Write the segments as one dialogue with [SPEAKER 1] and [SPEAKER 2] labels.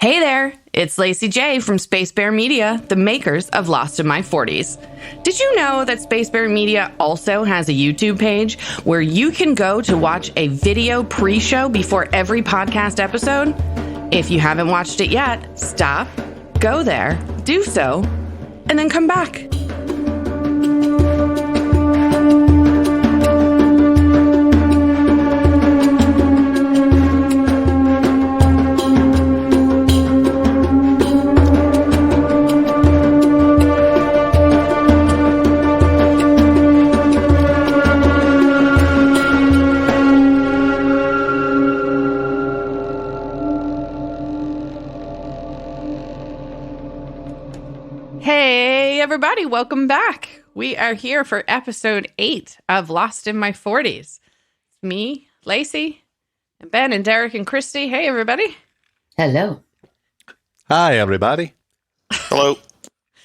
[SPEAKER 1] Hey there, it's Lacy J from Space Bear Media, the makers of Lost in My 40s. Did you know that Space Bear Media also has a YouTube page where you can go to watch a video pre-show before every podcast episode? If you haven't watched it yet, stop, go there, do so, and then come back. Everybody, welcome back. We are here for episode 8 of Lost in My 40s. It's me, Lacy, and Ben and Derek and Christy. Hey, everybody.
[SPEAKER 2] Hello.
[SPEAKER 3] Hi, everybody.
[SPEAKER 4] Hello.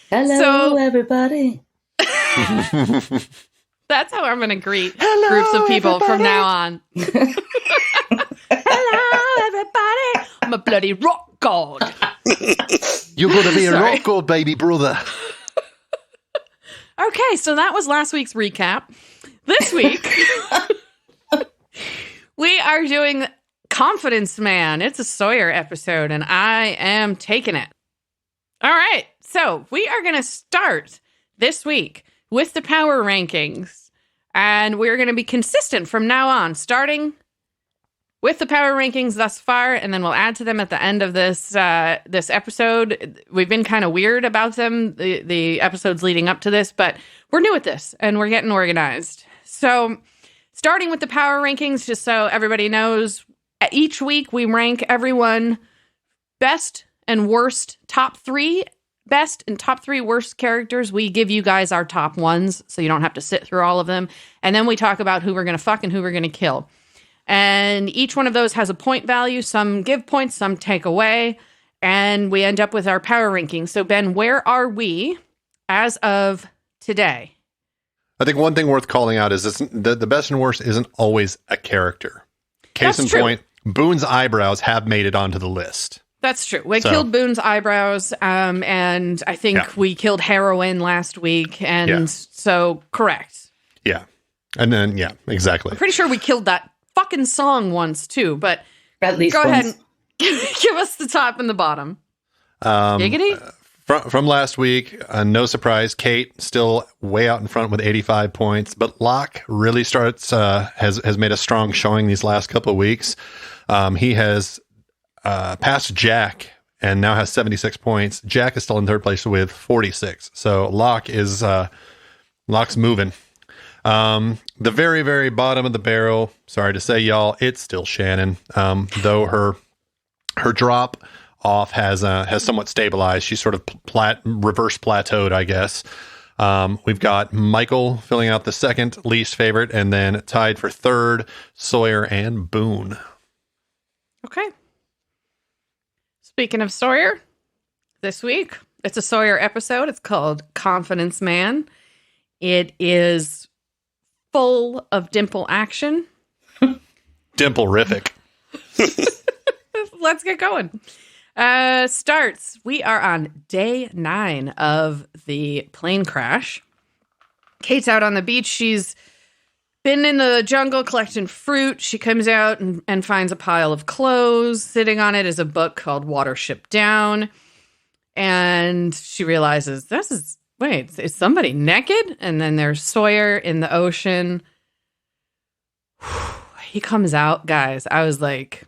[SPEAKER 2] Hello, everybody.
[SPEAKER 1] That's how I'm going to greet groups of people everybody. From now on. Hello, everybody. I'm a bloody rock god.
[SPEAKER 3] You're going to be a rock god, baby brother.
[SPEAKER 1] Okay, so that was last week's recap. This week, we are doing Confidence Man. It's a Sawyer episode, and I am taking it. All right, so we are going to start this week with the power rankings, and we're going to be consistent from now on, starting with the power rankings thus far, and then we'll add to them at the end of this this episode. We've been kind of weird about them, the episodes leading up to this, but we're new at this, and we're getting organized. So, starting with the power rankings, just so everybody knows, each week we rank everyone best and worst, top 3 best and top 3 worst characters. We give you guys our top ones, so you don't have to sit through all of them. And then we talk about who we're going to fuck and who we're going to kill. And each one of those has a point value. Some give points, some take away. And we end up with our power rankings. So, Ben, where are we as of today?
[SPEAKER 3] I think one thing worth calling out is the best and worst isn't always a character. Case in point, Boone's eyebrows have made it onto the list. That's true. We killed Boone's eyebrows, and I think we killed Heroin last week. And so, correct. Yeah. And then, exactly. I'm pretty sure we killed that fucking song once too, but
[SPEAKER 2] at least
[SPEAKER 3] go
[SPEAKER 2] ahead
[SPEAKER 3] and give us the top and the bottom. Giggity? From last week, no surprise, Kate still way out in front with 85 points, but Locke really has made a strong showing these last couple of weeks. He has passed Jack and now has 76 points. Jack is still in third place with 46. So Locke's moving. The very, very bottom of the barrel, sorry to say, y'all, it's still Shannon. Though her drop off has somewhat stabilized. She's sort of reverse plateaued, I guess. We've got Michael filling out the second least favorite, and then tied for third, Sawyer and Boone. Okay. Speaking of Sawyer, this week, it's a Sawyer episode. It's called Confidence Man. It is full of dimple action. Dimple-rific. Let's get going. Starts. We are on day 9 of the plane crash. Kate's out on the beach. She's been in the jungle collecting fruit. She comes out and finds a pile of clothes. Sitting on it is a book called Watership Down. And she realizes wait, is somebody naked? And then there's Sawyer in the ocean. He comes out, guys. I was like,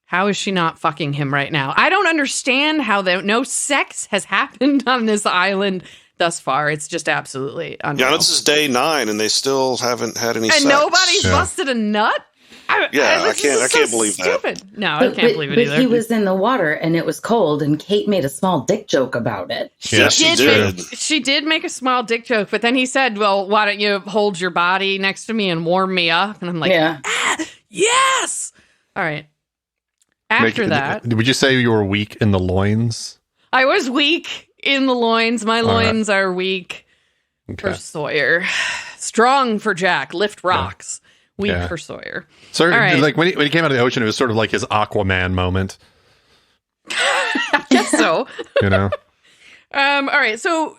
[SPEAKER 3] how is she not fucking him right now? I don't understand how no sex has happened on this island thus far. It's just absolutely unreal.
[SPEAKER 4] Yeah, this is day 9, and they still haven't had any sex.
[SPEAKER 1] And nobody's busted a nut?
[SPEAKER 4] I can't believe
[SPEAKER 1] stupid.
[SPEAKER 4] That.
[SPEAKER 1] No, I can't believe it either.
[SPEAKER 2] But he was in the water and it was cold, and Kate made a small dick joke about it.
[SPEAKER 4] She did.
[SPEAKER 1] She did make a small dick joke, but then he said, well, why don't you hold your body next to me and warm me up? And I'm like, yes! All right. After that.
[SPEAKER 3] Would you say you were weak in the loins?
[SPEAKER 1] I was weak in the loins. My loins are weak for Sawyer. Strong for Jack. Lift rocks. Weak for Sawyer.
[SPEAKER 3] So, like when he came out of the ocean, it was sort of like his Aquaman moment.
[SPEAKER 1] So,
[SPEAKER 3] you know.
[SPEAKER 1] All right. So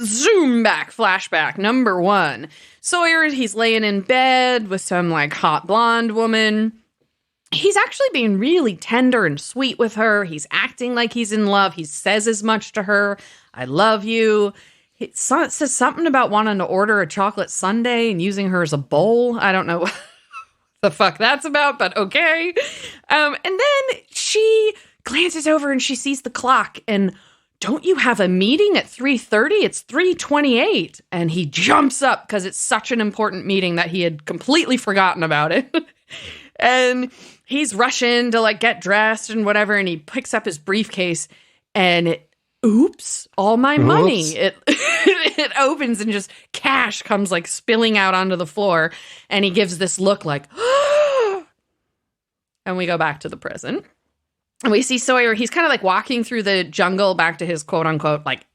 [SPEAKER 1] zoom back, flashback. Number 1. Sawyer, he's laying in bed with some like hot blonde woman. He's actually being really tender and sweet with her. He's acting like he's in love. He says as much to her. I love you. It says something about wanting to order a chocolate sundae and using her as a bowl. I don't know what the fuck that's about, but okay. And then she glances over and she sees the clock and, don't you have a meeting at 3:30? It's 3:28. And he jumps up because it's such an important meeting that he had completely forgotten about it. And he's rushing to like get dressed and whatever. And he picks up his briefcase and oops, all my money. It opens and just cash comes like spilling out onto the floor. And he gives this look like, and we go back to the present. And we see Sawyer, he's kind of like walking through the jungle back to his quote unquote like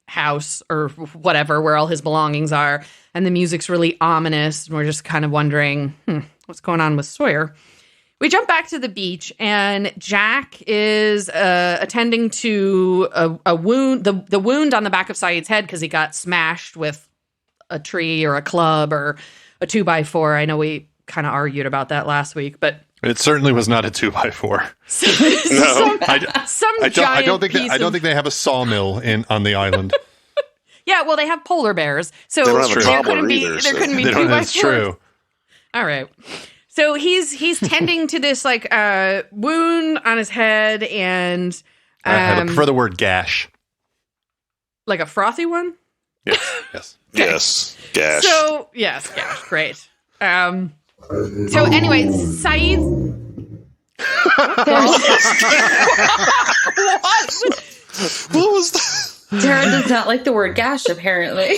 [SPEAKER 1] house or whatever, where all his belongings are. And the music's really ominous. And we're just kind of wondering, what's going on with Sawyer? We jump back to the beach and Jack is attending to a wound, the wound on the back of Saeed's head because he got smashed with a tree or a club or a 2x4. I know we kind of argued about that last week, but
[SPEAKER 3] it certainly was not a 2x4.
[SPEAKER 4] No,
[SPEAKER 3] I don't think they have a sawmill on the island.
[SPEAKER 1] Yeah, well, they have polar bears, so
[SPEAKER 4] they don't have a
[SPEAKER 1] there
[SPEAKER 4] cobbler
[SPEAKER 1] couldn't be
[SPEAKER 4] either,
[SPEAKER 1] there
[SPEAKER 4] so.
[SPEAKER 1] couldn't be 2x4s.
[SPEAKER 3] That's true.
[SPEAKER 1] All right. So he's tending to this like wound on his head, and
[SPEAKER 3] I prefer the word gash.
[SPEAKER 1] Like a frothy one.
[SPEAKER 3] Yes.
[SPEAKER 4] Yes. Gash.
[SPEAKER 1] So yes, gash. Great. So anyway, Saeed.
[SPEAKER 4] What was that?
[SPEAKER 2] Tara does not like the word gash, apparently.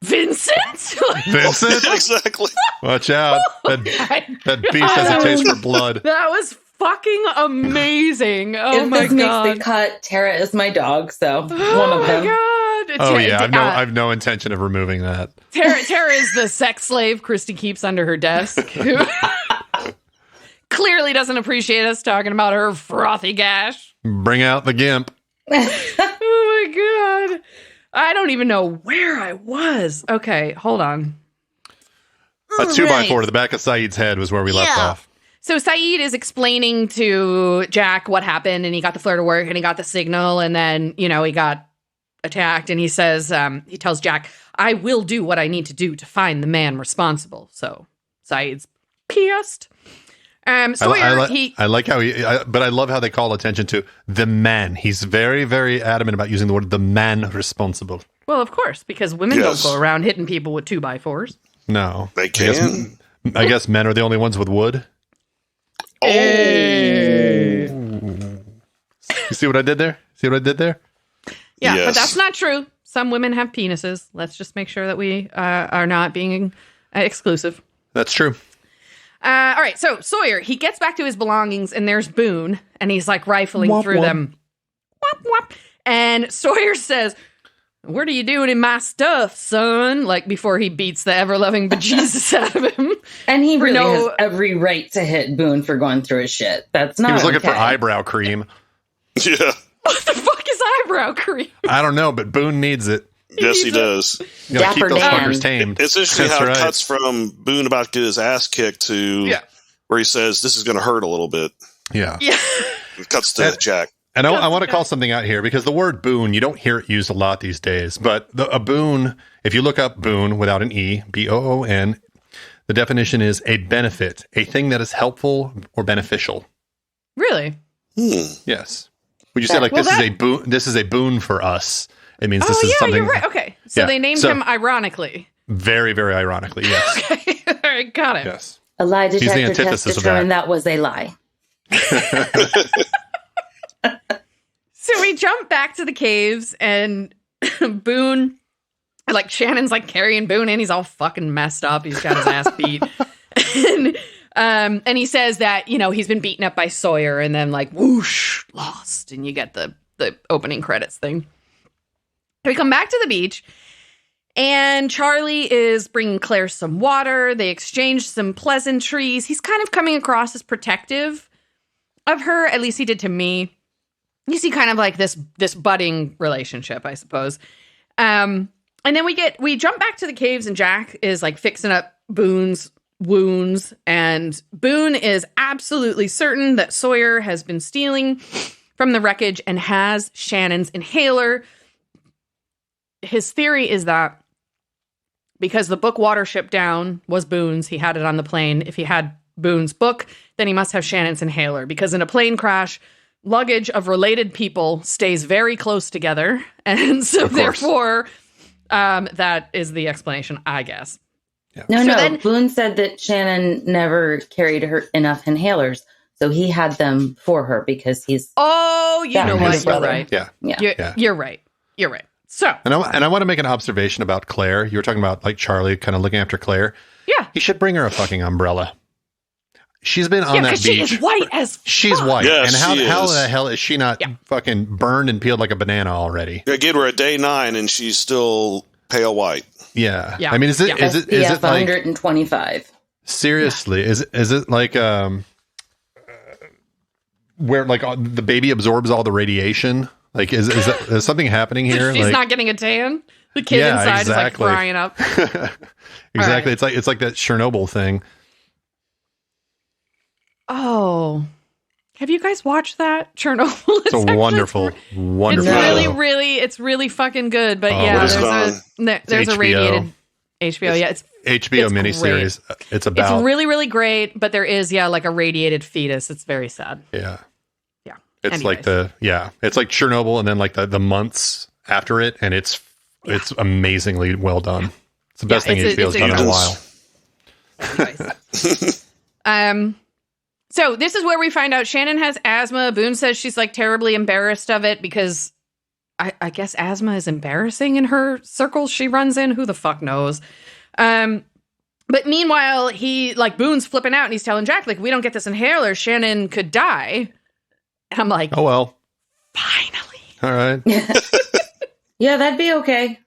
[SPEAKER 1] Vincent?
[SPEAKER 3] Vincent?
[SPEAKER 4] Exactly.
[SPEAKER 3] Watch out. That beast has a taste for blood.
[SPEAKER 1] That was fucking amazing. Oh
[SPEAKER 2] if
[SPEAKER 1] my
[SPEAKER 2] this
[SPEAKER 1] god.
[SPEAKER 2] makes the cut, Tara is my dog, so one of them.
[SPEAKER 3] Oh yeah, I've no intention of removing that.
[SPEAKER 1] Tara is the sex slave Christy keeps under her desk, who clearly doesn't appreciate us talking about her frothy gash.
[SPEAKER 3] Bring out the gimp.
[SPEAKER 1] Oh my god. I don't even know where I was. Okay, hold on.
[SPEAKER 3] A 2x4 to the back of Saeed's head was where we left off.
[SPEAKER 1] So Saeed is explaining to Jack what happened, and he got the flare to work, and he got the signal, and then, he got attacked, and he says, he tells Jack, I will do what I need to do to find the man responsible. So Saeed's pissed. Sawyer,
[SPEAKER 3] I like how but I love how they call attention to the man. He's very, very adamant about using the word the man responsible.
[SPEAKER 1] Well, of course, because women don't go around hitting people with 2x4s.
[SPEAKER 3] No.
[SPEAKER 4] They can.
[SPEAKER 3] I guess men are the only ones with wood.
[SPEAKER 4] Oh.
[SPEAKER 3] You see what I did there?
[SPEAKER 1] Yeah,
[SPEAKER 4] Yes.
[SPEAKER 1] but that's not true. Some women have penises. Let's just make sure that we are not being exclusive.
[SPEAKER 3] That's true.
[SPEAKER 1] All right, so Sawyer, he gets back to his belongings, and there's Boone, and he's like rifling through them. Whop, whop. And Sawyer says, what are you doing in my stuff, son? Like before he beats the ever-loving bejesus out of him.
[SPEAKER 2] And he really has every right to hit Boone for going through his shit. That's not
[SPEAKER 3] He was looking for eyebrow cream.
[SPEAKER 4] Yeah.
[SPEAKER 1] What the fuck is eyebrow cream?
[SPEAKER 3] I don't know, but Boone needs it.
[SPEAKER 4] Yes, he does.
[SPEAKER 3] You gotta keep those fuckers tamed.
[SPEAKER 4] It's interesting how it cuts from Boone about to get his ass kicked to where he says, this is going to hurt a little bit.
[SPEAKER 3] Yeah.
[SPEAKER 4] It cuts to Jack.
[SPEAKER 3] And I want to call something out here because the word boon, you don't hear it used a lot these days. But a boon, if you look up boon without an E, B-O-O-N, the definition is a benefit, a thing that is helpful or beneficial.
[SPEAKER 1] Really?
[SPEAKER 3] Yes. Would you say like this is a boon for us? It means this is something.
[SPEAKER 1] You're right. Okay. So they named him ironically.
[SPEAKER 3] Very, very ironically, yes.
[SPEAKER 1] Okay. All right, got it.
[SPEAKER 3] Yes.
[SPEAKER 2] A lie detector test determined that was a lie.
[SPEAKER 1] So we jump back to the caves, and Boone, like Shannon's like carrying Boone in. He's all fucking messed up. He's got his ass beat. And he says that, he's been beaten up by Sawyer, and then like whoosh, lost. And you get the opening credits thing. We come back to the beach, and Charlie is bringing Claire some water. They exchange some pleasantries. He's kind of coming across as protective of her. At least he did to me. you see kind of like this budding relationship, I suppose. And then we jump back to the caves, and Jack is like fixing up Boone's wounds, and Boone is absolutely certain that Sawyer has been stealing from the wreckage and has Shannon's inhaler. His theory is that because the book Watership Down was Boone's, he had it on the plane. If he had Boone's book, then he must have Shannon's inhaler, because in a plane crash, luggage of related people stays very close together. And so therefore, that is the explanation, I guess.
[SPEAKER 2] Yeah. No. Boone said that Shannon never carried her enough inhalers, so he had them for her because he's.
[SPEAKER 1] Oh, you know what? You're right.
[SPEAKER 3] Yeah.
[SPEAKER 1] You're right. You're right. So,
[SPEAKER 3] and I want to make an observation about Claire. You were talking about like Charlie kind of looking after Claire.
[SPEAKER 1] Yeah.
[SPEAKER 3] He should bring her a fucking umbrella. She's been on that beach.
[SPEAKER 1] She is white as fuck.
[SPEAKER 3] She's white.
[SPEAKER 4] Yeah,
[SPEAKER 3] and how the hell is she not fucking burned and peeled like a banana already?
[SPEAKER 4] I gave her a day 9 and she's still pale white.
[SPEAKER 3] Yeah. I mean, is it like
[SPEAKER 2] 125?
[SPEAKER 3] Seriously, is it like where like the baby absorbs all the radiation? Like is something happening here?
[SPEAKER 1] She's
[SPEAKER 3] like,
[SPEAKER 1] not getting a tan. The kid inside is like frying up.
[SPEAKER 3] Exactly. Right. It's like that Chernobyl thing.
[SPEAKER 1] Oh, have you guys watched that Chernobyl?
[SPEAKER 3] It's a wonderful.
[SPEAKER 1] It's really fucking good. But there's a radiated HBO. Yeah, it's
[SPEAKER 3] HBO miniseries.
[SPEAKER 1] Great.
[SPEAKER 3] It's
[SPEAKER 1] really, really great. But there is like a radiated fetus. It's very sad.
[SPEAKER 3] Yeah. It's
[SPEAKER 1] Anyways.
[SPEAKER 3] it's like Chernobyl, and then like the months after it, and it's amazingly well done. It's the best thing HBO's done in a while.
[SPEAKER 1] So this is where we find out Shannon has asthma. Boone says she's like terribly embarrassed of it because I guess asthma is embarrassing in her circles she runs in. Who the fuck knows? But meanwhile, Boone's flipping out and he's telling Jack, like, we don't get this inhaler, Shannon could die. And I'm like,
[SPEAKER 3] oh, well.
[SPEAKER 1] Finally.
[SPEAKER 3] All right.
[SPEAKER 2] Yeah, that'd be okay.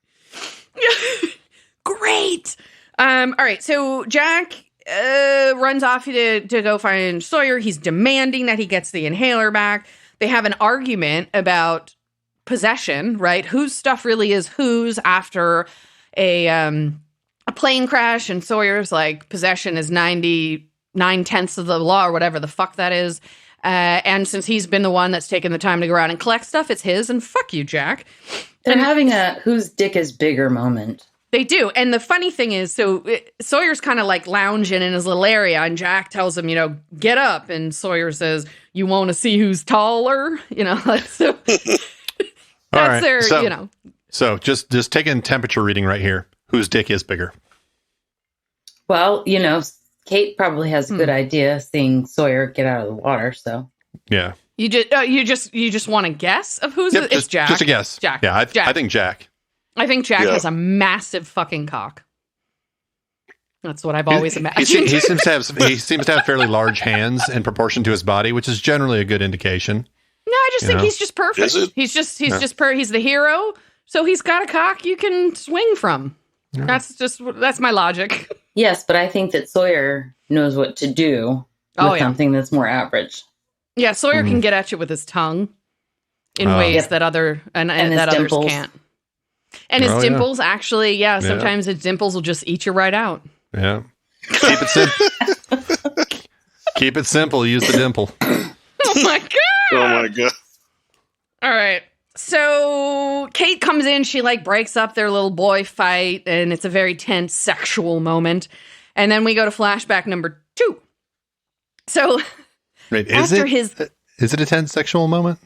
[SPEAKER 1] Great. All right. So Jack runs off to go find Sawyer. He's demanding that he gets the inhaler back. They have an argument about possession, right? Whose stuff really is whose after a plane crash. And Sawyer's like, possession is 99/10 of the law or whatever the fuck that is. And since he's been the one that's taken the time to go around and collect stuff, it's his. And fuck you, Jack.
[SPEAKER 2] They're having a whose dick is bigger moment.
[SPEAKER 1] They do. And the funny thing is, Sawyer's kind of like lounging in his little area, and Jack tells him, get up. And Sawyer says, you want to see who's taller? So that's their,
[SPEAKER 3] So just taking temperature reading right here. Whose dick is bigger?
[SPEAKER 2] Well, Kate probably has a good idea seeing Sawyer get out of the water. So
[SPEAKER 3] yeah,
[SPEAKER 1] you just want to guess of who's it's Jack.
[SPEAKER 3] Just a guess.
[SPEAKER 1] Jack.
[SPEAKER 3] Yeah, I think Jack.
[SPEAKER 1] I think Jack has a massive fucking cock. That's what I've always imagined.
[SPEAKER 3] He seems to have fairly large hands in proportion to his body, which is generally a good indication.
[SPEAKER 1] No, I just think he's just perfect. He's just he's the hero, so he's got a cock you can swing from. Yeah. That's my logic.
[SPEAKER 2] Yes, but I think that Sawyer knows what to do with something that's more average.
[SPEAKER 1] Yeah, Sawyer can get at you with his tongue in ways that others can't. And his dimples, actually, sometimes his dimples will just eat you right out.
[SPEAKER 3] Yeah. Keep it simple. Keep it simple. Use the dimple.
[SPEAKER 1] Oh, my God.
[SPEAKER 4] Oh, my God.
[SPEAKER 1] All right. So Kate comes in. She, breaks up their little boy fight, and it's a very tense sexual moment. And then we go to flashback number 2. So
[SPEAKER 3] Wait, is it a tense sexual moment?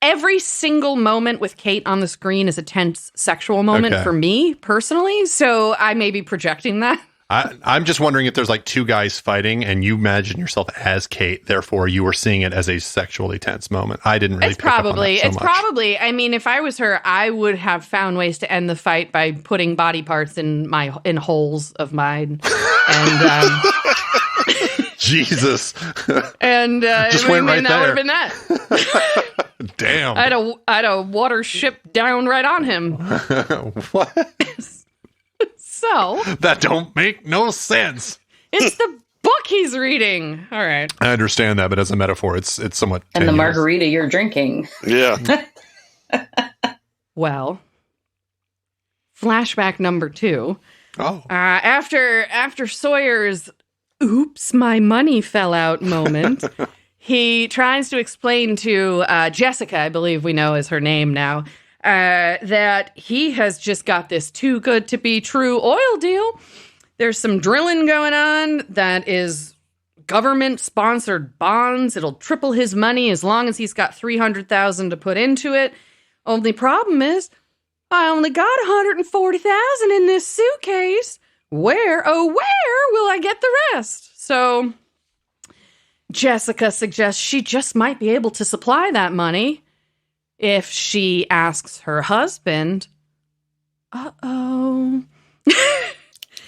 [SPEAKER 1] Every single moment with Kate on the screen is a tense sexual moment for me personally. So I may be projecting that.
[SPEAKER 3] I'm just wondering if there's two guys fighting and you imagine yourself as Kate. Therefore, you were seeing it as a sexually tense moment. I didn't really pick up on that so much.
[SPEAKER 1] Probably. I mean, if I was her, I would have found ways to end the fight by putting body parts in holes of mine. And
[SPEAKER 3] Jesus.
[SPEAKER 1] And
[SPEAKER 3] just went right
[SPEAKER 1] that
[SPEAKER 3] there.
[SPEAKER 1] Would have been that.
[SPEAKER 3] Damn.
[SPEAKER 1] I had a Watership Down right on him.
[SPEAKER 3] What?
[SPEAKER 1] So
[SPEAKER 3] that don't make no sense.
[SPEAKER 1] It's the book he's reading. All right.
[SPEAKER 3] I understand that, but as a metaphor, it's somewhat tenuous.
[SPEAKER 2] And the margarita you're drinking.
[SPEAKER 4] Yeah.
[SPEAKER 1] Well, flashback number 2.
[SPEAKER 3] Oh.
[SPEAKER 1] After Sawyer's "oops, my money fell out" moment, he tries to explain to Jessica, I believe we know is her name now, that he has just got this too good to be true oil deal. There's some drilling going on that is government-sponsored bonds. It'll triple his money as long as he's got $300,000 to put into it. Only problem is, I only got $140,000 in this suitcase. Where will I get the rest? So Jessica suggests she just might be able to supply that money if she asks her husband. Uh-oh.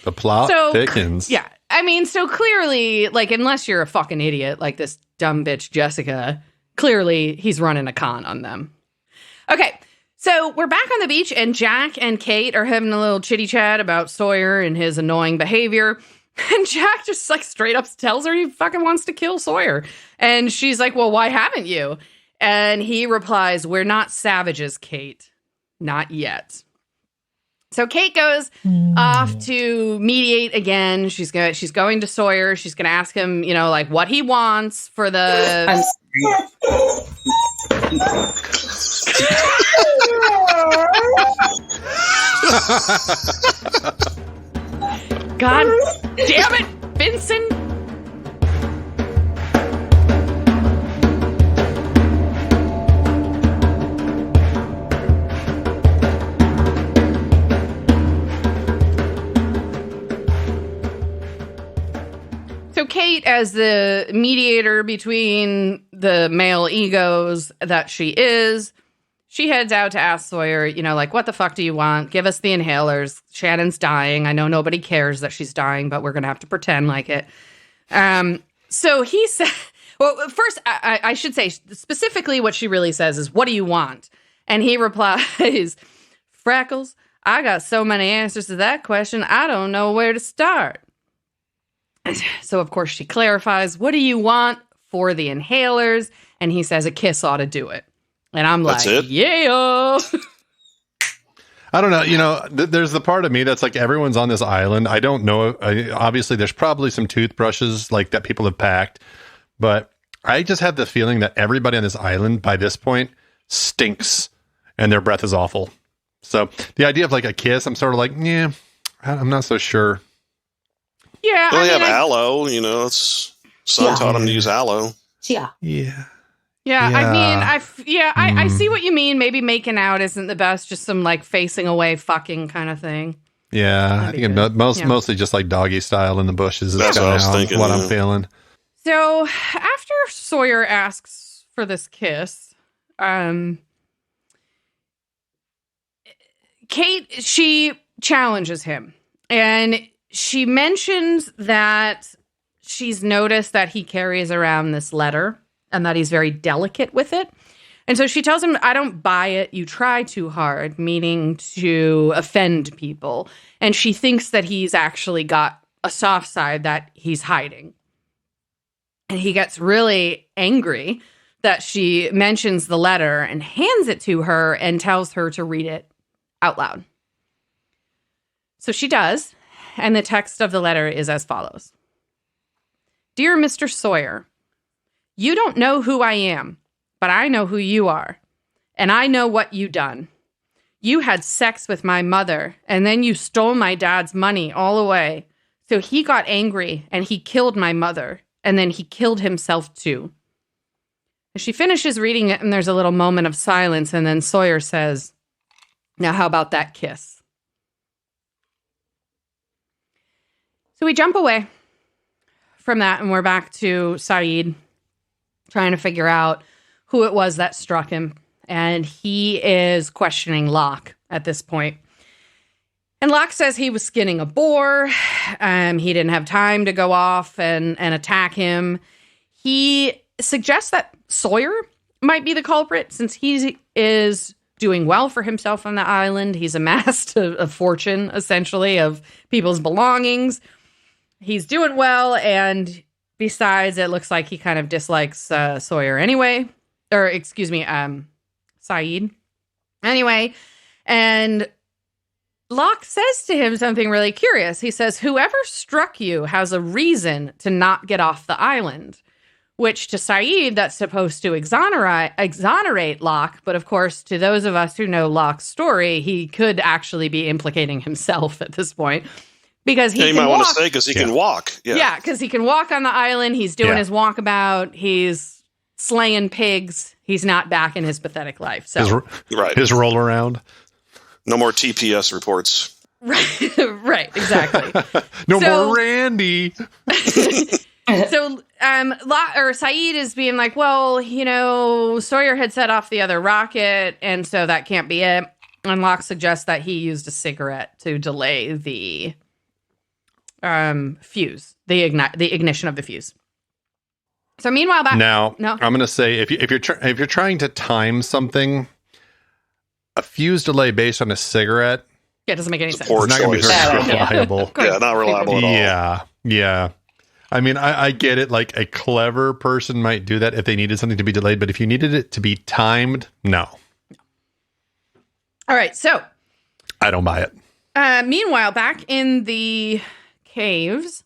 [SPEAKER 3] The plot thickens.
[SPEAKER 1] Yeah. I mean, so clearly, like, unless you're a fucking idiot like this dumb bitch Jessica, clearly he's running a con on them. Okay, so we're back on the beach, and Jack and Kate are having a little chitty chat about Sawyer and his annoying behavior. And Jack just, like, straight up tells her he fucking wants to kill Sawyer. And she's like, well, why haven't you? And he replies, we're not savages, Kate. Not yet. So Kate goes off to mediate again. She's going to Sawyer. She's going to ask him, you know, like, what he wants for the... God damn it, Vincent! So Kate, as the mediator between the male egos that she is, she heads out to ask Sawyer, you know, like, what the fuck do you want? Give us the inhalers. Shannon's dying. I know nobody cares that she's dying, but we're going to have to pretend like it. So he said, well, first, I should say specifically what she really says is, what do you want? And he replies, Freckles, I got so many answers to that question, I don't know where to start. So, of course, she clarifies, what do you want for the inhalers? And he says a kiss ought to do it. And I'm like, yeah.
[SPEAKER 3] I don't know. You know, there's the part of me that's like, everyone's on this island. I don't know. Obviously, there's probably some toothbrushes like that people have packed. But I just have the feeling that everybody on this island by this point stinks and their breath is awful. So the idea of like a kiss, I'm sort of like, yeah, I'm not so sure.
[SPEAKER 1] Yeah,
[SPEAKER 4] well, they have aloe, you know. Son taught him to use aloe.
[SPEAKER 2] Yeah.
[SPEAKER 1] Yeah. I mean, I see what you mean. Maybe making out isn't the best. Just some like facing away, fucking kind of thing.
[SPEAKER 3] Yeah, I think mostly just like doggy style in the bushes.
[SPEAKER 4] That's what I was thinking.
[SPEAKER 3] What I'm feeling.
[SPEAKER 1] So after Sawyer asks for this kiss, Kate, she challenges him, and she mentions that she's noticed that he carries around this letter and that he's very delicate with it. And so she tells him, I don't buy it. You try too hard, meaning to offend people. And she thinks that he's actually got a soft side that he's hiding. And he gets really angry that she mentions the letter and hands it to her and tells her to read it out loud. So she does. And the text of the letter is as follows. Dear Mr. Sawyer, you don't know who I am, but I know who you are. And I know what you done. You had sex with my mother, and then you stole my dad's money all away. So he got angry, and he killed my mother, and then he killed himself too. And she finishes reading it, and there's a little moment of silence, and then Sawyer says, now how about that kiss? So we jump away from that, and we're back to Saeed trying to figure out who it was that struck him. And he is questioning Locke at this point. And Locke says he was skinning a boar. He didn't have time to go off and attack him. He suggests that Sawyer might be the culprit since he is doing well for himself on the island. He's amassed a fortune, essentially, of people's belongings. he's doing well, and besides, it looks like he kind of dislikes Sawyer anyway. Or, excuse me, Saeed. Anyway, and Locke says to him something really curious. He says, whoever struck you has a reason to not get off the island, which to Saeed, that's supposed to exonerate Locke. But of course, to those of us who know Locke's story, he could actually be implicating himself at this point. Because he
[SPEAKER 4] might want to say because he can walk.
[SPEAKER 1] Yeah, because he can walk on the island. He's doing his walkabout. He's slaying pigs. He's not back in his pathetic life. So
[SPEAKER 3] his roll around.
[SPEAKER 4] No more TPS reports.
[SPEAKER 1] Right, exactly.
[SPEAKER 3] No more Randy.
[SPEAKER 1] So Saeed is being like, well, Sawyer had set off the other rocket, and so that can't be it. And Locke suggests that he used a cigarette to delay the fuse, the ignition of the fuse. So meanwhile,
[SPEAKER 3] I'm going to say if you're trying to time something, a fuse delay based on a cigarette,
[SPEAKER 1] it doesn't make any sense.
[SPEAKER 4] Poor
[SPEAKER 3] it's not going to be very reliable.
[SPEAKER 4] Not reliable at all.
[SPEAKER 3] Yeah. I mean, I get it. Like a clever person might do that if they needed something to be delayed, but if you needed it to be timed, no.
[SPEAKER 1] All right, so
[SPEAKER 3] I don't buy it.
[SPEAKER 1] Meanwhile, back in the caves,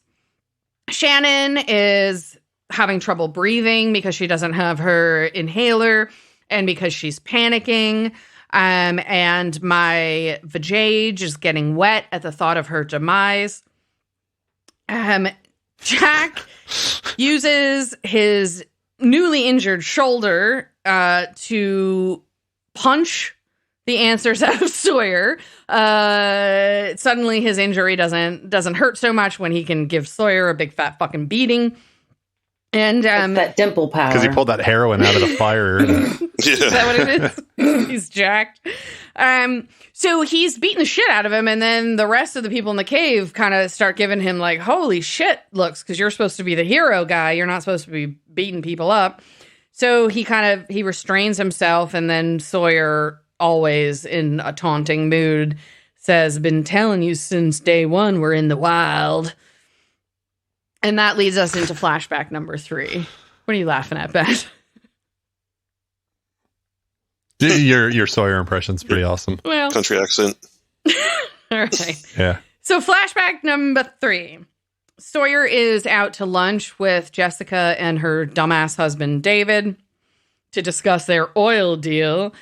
[SPEAKER 1] Shannon is having trouble breathing because she doesn't have her inhaler and because she's panicking. And my vajayjay is getting wet at the thought of her demise. Jack uses his newly injured shoulder to punch the answers out of Sawyer. Suddenly his injury doesn't hurt so much when he can give Sawyer a big fat fucking beating. And
[SPEAKER 2] that dimple power.
[SPEAKER 3] Because he pulled that heroin out of the fire.
[SPEAKER 1] Is that what it is? He's jacked. So he's beating the shit out of him, and then the rest of the people in the cave kind of start giving him like, holy shit looks, because you're supposed to be the hero guy. You're not supposed to be beating people up. So he restrains himself, and then Sawyer, always in a taunting mood, says, been telling you since day one we're in the wild. And that leads us into flashback number 3. What are you laughing at, Beth?
[SPEAKER 3] Your Sawyer impression's pretty awesome.
[SPEAKER 1] Well,
[SPEAKER 4] country accent.
[SPEAKER 1] All right.
[SPEAKER 3] Yeah.
[SPEAKER 1] So flashback number 3. Sawyer is out to lunch with Jessica and her dumbass husband, David, to discuss their oil deal.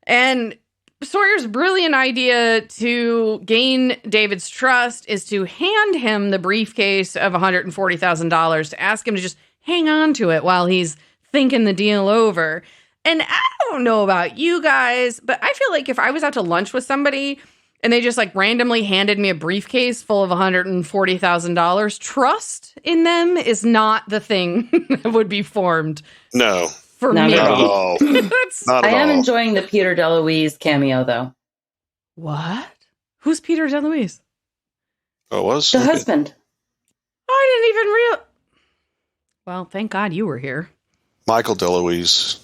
[SPEAKER 1] And Sawyer's brilliant idea to gain David's trust is to hand him the briefcase of $140,000 to ask him to just hang on to it while he's thinking the deal over. And I don't know about you guys, but I feel like if I was out to lunch with somebody and they just like randomly handed me a briefcase full of $140,000, trust in them is not the thing that would be formed.
[SPEAKER 4] No.
[SPEAKER 1] For me.
[SPEAKER 4] Not at all.
[SPEAKER 2] I am enjoying the Peter DeLuise cameo, though.
[SPEAKER 1] What? Who's Peter DeLuise?
[SPEAKER 4] Oh, it was?
[SPEAKER 2] The husband.
[SPEAKER 1] I didn't even Well, thank God you were here.
[SPEAKER 4] Michael DeLuise.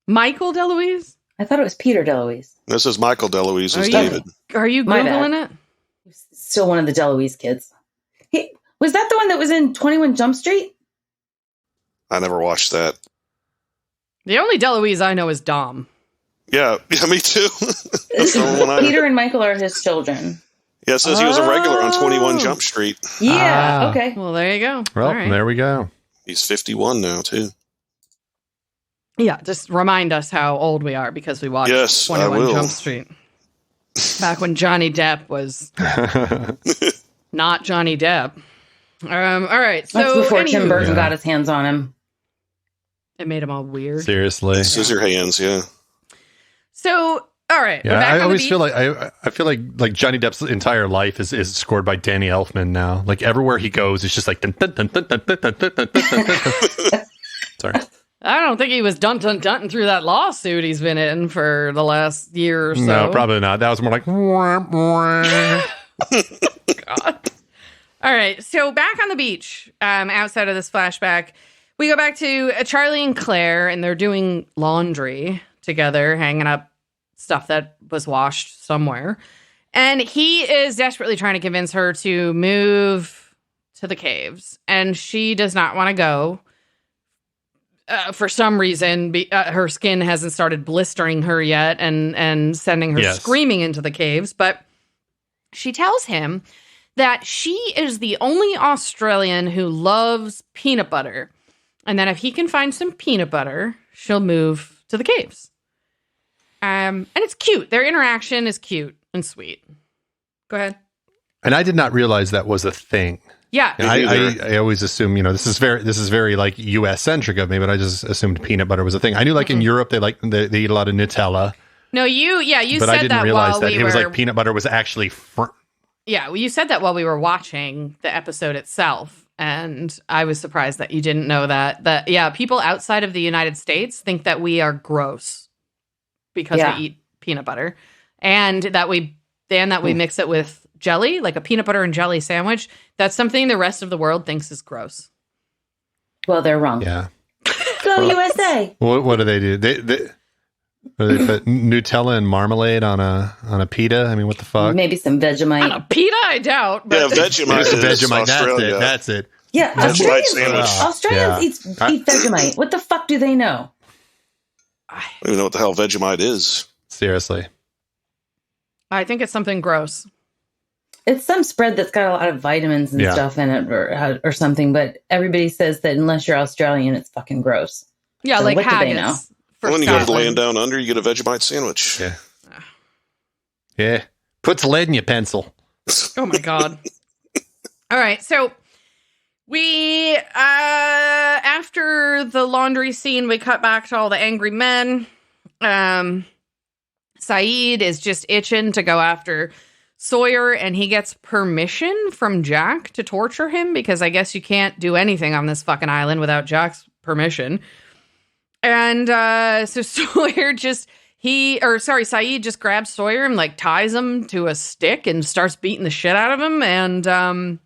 [SPEAKER 1] Michael DeLuise?
[SPEAKER 2] I thought it was Peter DeLuise.
[SPEAKER 4] This is Michael DeLuise as David.
[SPEAKER 1] Are you Googling it?
[SPEAKER 2] Still one of the DeLuise kids. Was that the one that was in 21 Jump Street?
[SPEAKER 4] I never watched that.
[SPEAKER 1] The only DeLuise I know is Dom.
[SPEAKER 4] Yeah, me too. That's the only one I know.
[SPEAKER 2] Peter and Michael are his children.
[SPEAKER 4] Yeah, it says he was a regular on 21 Jump Street.
[SPEAKER 2] Yeah, okay.
[SPEAKER 1] Well, there you go.
[SPEAKER 3] Well, there we go.
[SPEAKER 4] He's 51 now, too.
[SPEAKER 1] Yeah, just remind us how old we are because we watched 21 Jump Street. Back when Johnny Depp was not Johnny Depp. All right. So
[SPEAKER 2] that's before Tim Burton got his hands on him.
[SPEAKER 1] It made him all weird.
[SPEAKER 3] Seriously.
[SPEAKER 4] Scissor hands, yeah.
[SPEAKER 1] So, all right.
[SPEAKER 3] Yeah, I always feel like I feel like Johnny Depp's entire life is scored by Danny Elfman now. Like everywhere he goes, it's just like dun, dun, dun, dun, dun, dun, dun, dun, dun, dun. Sorry.
[SPEAKER 1] I don't think he was dun-dun-dun through that lawsuit he's been in for the last year or so.
[SPEAKER 3] No, probably not. That was more like...
[SPEAKER 1] God. All right, so back on the beach, outside of this flashback, we go back to Charlie and Claire, and they're doing laundry together, hanging up stuff that was washed somewhere. And he is desperately trying to convince her to move to the caves, and she does not want to go. For some reason, her skin hasn't started blistering her yet and sending her screaming into the caves. But she tells him that she is the only Australian who loves peanut butter. And that if he can find some peanut butter, she'll move to the caves. And it's cute. Their interaction is cute and sweet. Go ahead.
[SPEAKER 3] And I did not realize that was a thing.
[SPEAKER 1] Yeah,
[SPEAKER 3] I always assume, this is very like U.S. centric of me, but I just assumed peanut butter was a thing. I knew like in Europe they eat a lot of Nutella.
[SPEAKER 1] No, you
[SPEAKER 3] but
[SPEAKER 1] said
[SPEAKER 3] I didn't
[SPEAKER 1] that
[SPEAKER 3] realize
[SPEAKER 1] while
[SPEAKER 3] that
[SPEAKER 1] we
[SPEAKER 3] it was
[SPEAKER 1] were,
[SPEAKER 3] like peanut butter was actually.
[SPEAKER 1] Yeah, well, you said that while we were watching the episode itself, and I was surprised that you didn't know that. That people outside of the United States think that we are gross because we eat peanut butter, and that we mix it with jelly, like a peanut butter and jelly sandwich. That's something the rest of the world thinks is gross.
[SPEAKER 2] Well, they're wrong.
[SPEAKER 3] Yeah.
[SPEAKER 2] Go USA.
[SPEAKER 3] What do they do? They put Nutella and marmalade on a pita. I mean, what the fuck?
[SPEAKER 2] Maybe some Vegemite.
[SPEAKER 1] On a pita, I doubt. But
[SPEAKER 4] Vegemite.
[SPEAKER 3] Vegemite. That's it.
[SPEAKER 2] Yeah, Australians eat Vegemite. What the fuck do they know?
[SPEAKER 4] I don't even know what the hell Vegemite is.
[SPEAKER 3] Seriously.
[SPEAKER 1] I think it's something gross.
[SPEAKER 2] It's some spread that's got a lot of vitamins and stuff in it or something, but everybody says that unless you're Australian, it's fucking gross.
[SPEAKER 1] Yeah,
[SPEAKER 2] so
[SPEAKER 1] like
[SPEAKER 2] what
[SPEAKER 1] haggis.
[SPEAKER 2] do they know?
[SPEAKER 4] When you go to the land down under, you get a Vegemite sandwich.
[SPEAKER 3] Yeah. Yeah. Puts lead in your pencil.
[SPEAKER 1] Oh, my God. All right, so we, after the laundry scene, we cut back to all the angry men. Saeed is just itching to go after Sawyer, and he gets permission from Jack to torture him because I guess you can't do anything on this fucking island without Jack's permission. And so Saeed just grabs Sawyer and like ties him to a stick and starts beating the shit out of him and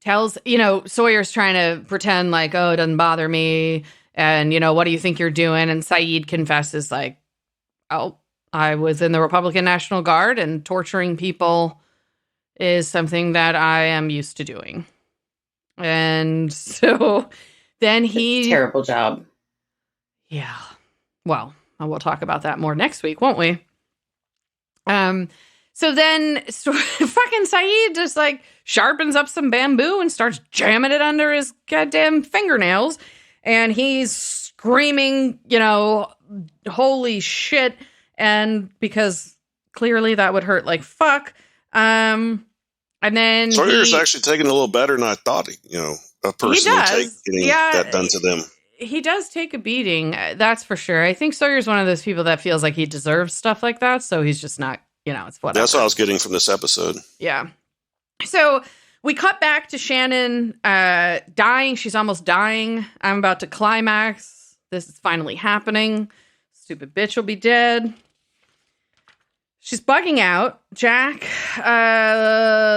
[SPEAKER 1] tells, Sawyer's trying to pretend like, oh, it doesn't bother me. And, what do you think you're doing? And Saeed confesses like, oh, I was in the Republican National Guard and torturing people is something that I am used to doing. And so then
[SPEAKER 2] terrible job.
[SPEAKER 1] Yeah. Well, we'll talk about that more next week, won't we? So then fucking Saeed just like sharpens up some bamboo and starts jamming it under his goddamn fingernails. And he's screaming, holy shit. And because clearly that would hurt like fuck. And then
[SPEAKER 4] Sawyer's actually taking it a little better than I thought, a person would take getting that done to them.
[SPEAKER 1] He does take a beating, that's for sure. I think Sawyer's one of those people that feels like he deserves stuff like that, so he's just not, it's whatever.
[SPEAKER 4] That's what I was getting from this episode.
[SPEAKER 1] Yeah. So we cut back to Shannon dying. She's almost dying. I'm about to climax. This is finally happening. Stupid bitch will be dead. She's bugging out. Jack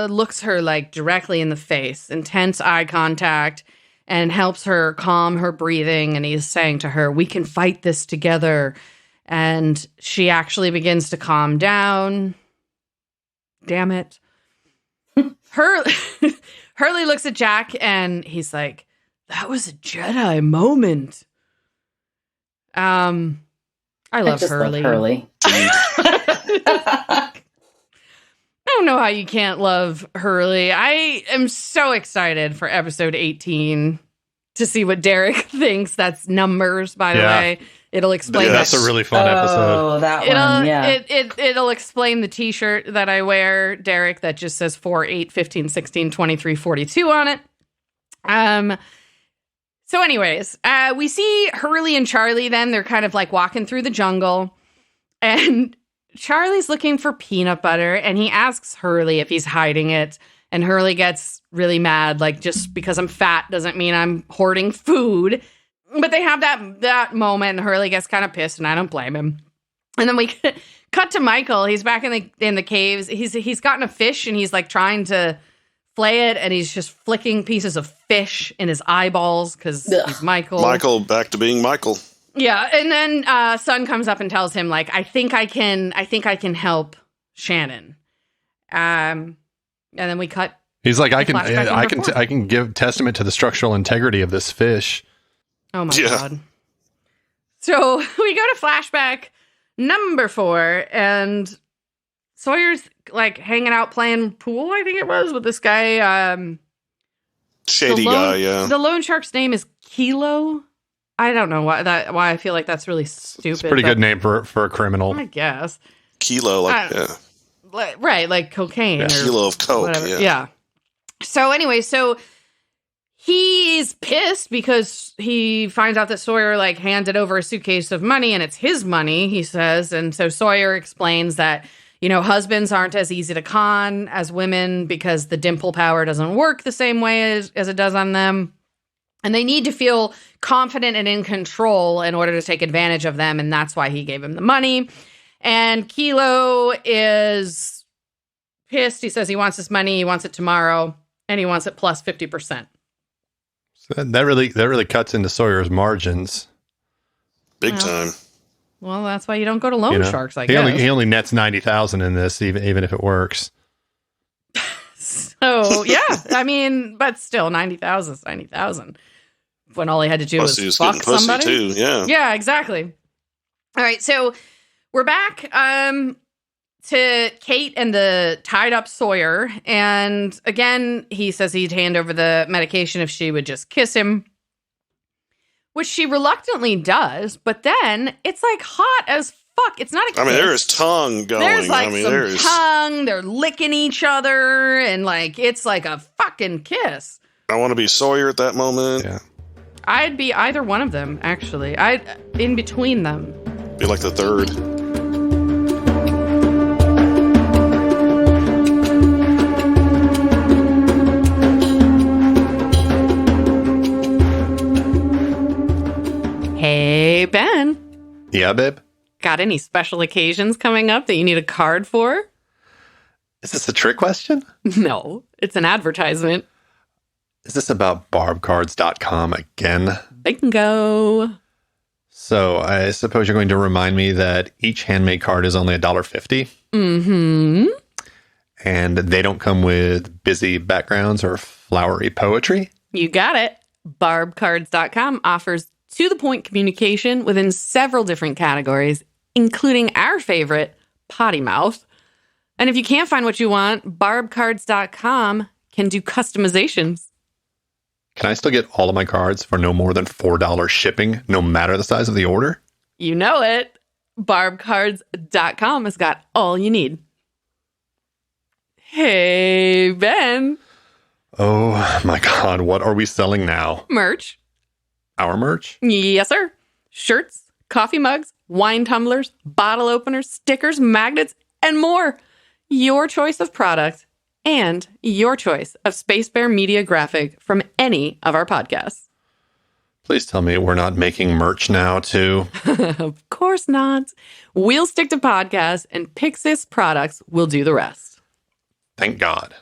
[SPEAKER 1] looks her like directly in the face, intense eye contact, and helps her calm her breathing. And he's saying to her, we can fight this together. And she actually begins to calm down. Damn it. Hurley looks at Jack and he's like, that was a Jedi moment. I love Hurley.
[SPEAKER 2] Love Hurley.
[SPEAKER 1] I don't know how you can't love Hurley. I am so excited for episode 18 to see what Derek thinks. That's numbers, by the way. It'll explain that.
[SPEAKER 3] That's a really fun episode.
[SPEAKER 2] Oh, that one, yeah.
[SPEAKER 1] It'll explain the t-shirt that I wear, Derek, that just says 4, 8, 15, 16, 23, 42 on it. So anyways, we see Hurley and Charlie then. They're kind of like walking through the jungle. And Charlie's looking for peanut butter. And he asks Hurley if he's hiding it. And Hurley gets really mad. Like, just because I'm fat doesn't mean I'm hoarding food. But they have that moment. And Hurley gets kind of pissed. And I don't blame him. And then we cut to Michael. He's back in the caves. He's gotten a fish. And he's like trying to flay it, and he's just flicking pieces of fish in his eyeballs because he's Michael.
[SPEAKER 4] Michael, back to being Michael.
[SPEAKER 1] Yeah, and then Sun comes up and tells him, like, I think I can help Shannon. And then we cut
[SPEAKER 3] He's like, I can give testament to the structural integrity of this fish.
[SPEAKER 1] Oh my God. So we go to flashback number 4, and Sawyer's like hanging out playing pool, I think it was, with this guy.
[SPEAKER 4] Shady guy, yeah.
[SPEAKER 1] The loan shark's name is Kilo. I don't know why I feel like that's really stupid.
[SPEAKER 3] It's a pretty good name for a criminal.
[SPEAKER 1] I guess.
[SPEAKER 4] Kilo,
[SPEAKER 1] right, like cocaine.
[SPEAKER 4] Yeah.
[SPEAKER 1] Or
[SPEAKER 4] kilo of coke,
[SPEAKER 1] whatever. Yeah. So anyway, he's pissed because he finds out that Sawyer like handed over a suitcase of money and it's his money, he says. And so Sawyer explains that, husbands aren't as easy to con as women because the dimple power doesn't work the same way as it does on them. And they need to feel confident and in control in order to take advantage of them. And that's why he gave him the money. And Kilo is pissed. He says he wants his money. He wants it tomorrow. And he wants it plus 50%.
[SPEAKER 3] So that really cuts into Sawyer's margins.
[SPEAKER 4] Big time.
[SPEAKER 1] Well, that's why you don't go to loan sharks, I guess.
[SPEAKER 3] He only nets 90,000 in this, even if it works.
[SPEAKER 1] So, yeah. I mean, but still, 90,000 is 90,000. When all he had to do was fuck somebody.
[SPEAKER 4] Too, yeah.
[SPEAKER 1] Yeah, exactly. All right, so we're back to Kate and the tied up Sawyer. And again, he says he'd hand over the medication if she would just kiss him, which she reluctantly does. But then it's like hot as fuck. It's not a kiss.
[SPEAKER 4] I mean, there is tongue going.
[SPEAKER 1] There's like some tongue. They're licking each other. And like, it's like a fucking kiss.
[SPEAKER 4] I want to be Sawyer at that moment.
[SPEAKER 3] Yeah.
[SPEAKER 1] I'd be either one of them, actually. In between them.
[SPEAKER 4] Be like the third.
[SPEAKER 1] Hey, Ben.
[SPEAKER 3] Yeah, babe?
[SPEAKER 1] Got any special occasions coming up that you need a card for?
[SPEAKER 3] Is this a trick question?
[SPEAKER 1] No, it's an advertisement.
[SPEAKER 3] Is this about barbcards.com again?
[SPEAKER 1] Bingo.
[SPEAKER 3] So I suppose you're going to remind me that each handmade card is only $1.50.
[SPEAKER 1] Mm-hmm.
[SPEAKER 3] And they don't come with busy backgrounds or flowery poetry?
[SPEAKER 1] You got it. Barbcards.com offers to-the-point communication within several different categories, including our favorite, potty mouth. And if you can't find what you want, barbcards.com can do customizations.
[SPEAKER 3] Can I still get all of my cards for no more than $4 shipping, no matter the size of the order?
[SPEAKER 1] You know it. Barbcards.com has got all you need. Hey, Ben.
[SPEAKER 3] Oh, my God. What are we selling now?
[SPEAKER 1] Merch.
[SPEAKER 3] Our merch?
[SPEAKER 1] Yes, sir. Shirts, coffee mugs, wine tumblers, bottle openers, stickers, magnets, and more. Your choice of product and your choice of Space Bear Media graphic from any of our podcasts.
[SPEAKER 3] Please tell me we're not making merch now, too.
[SPEAKER 1] Of course not. We'll stick to podcasts, and Pixis products will do the rest.
[SPEAKER 3] Thank God.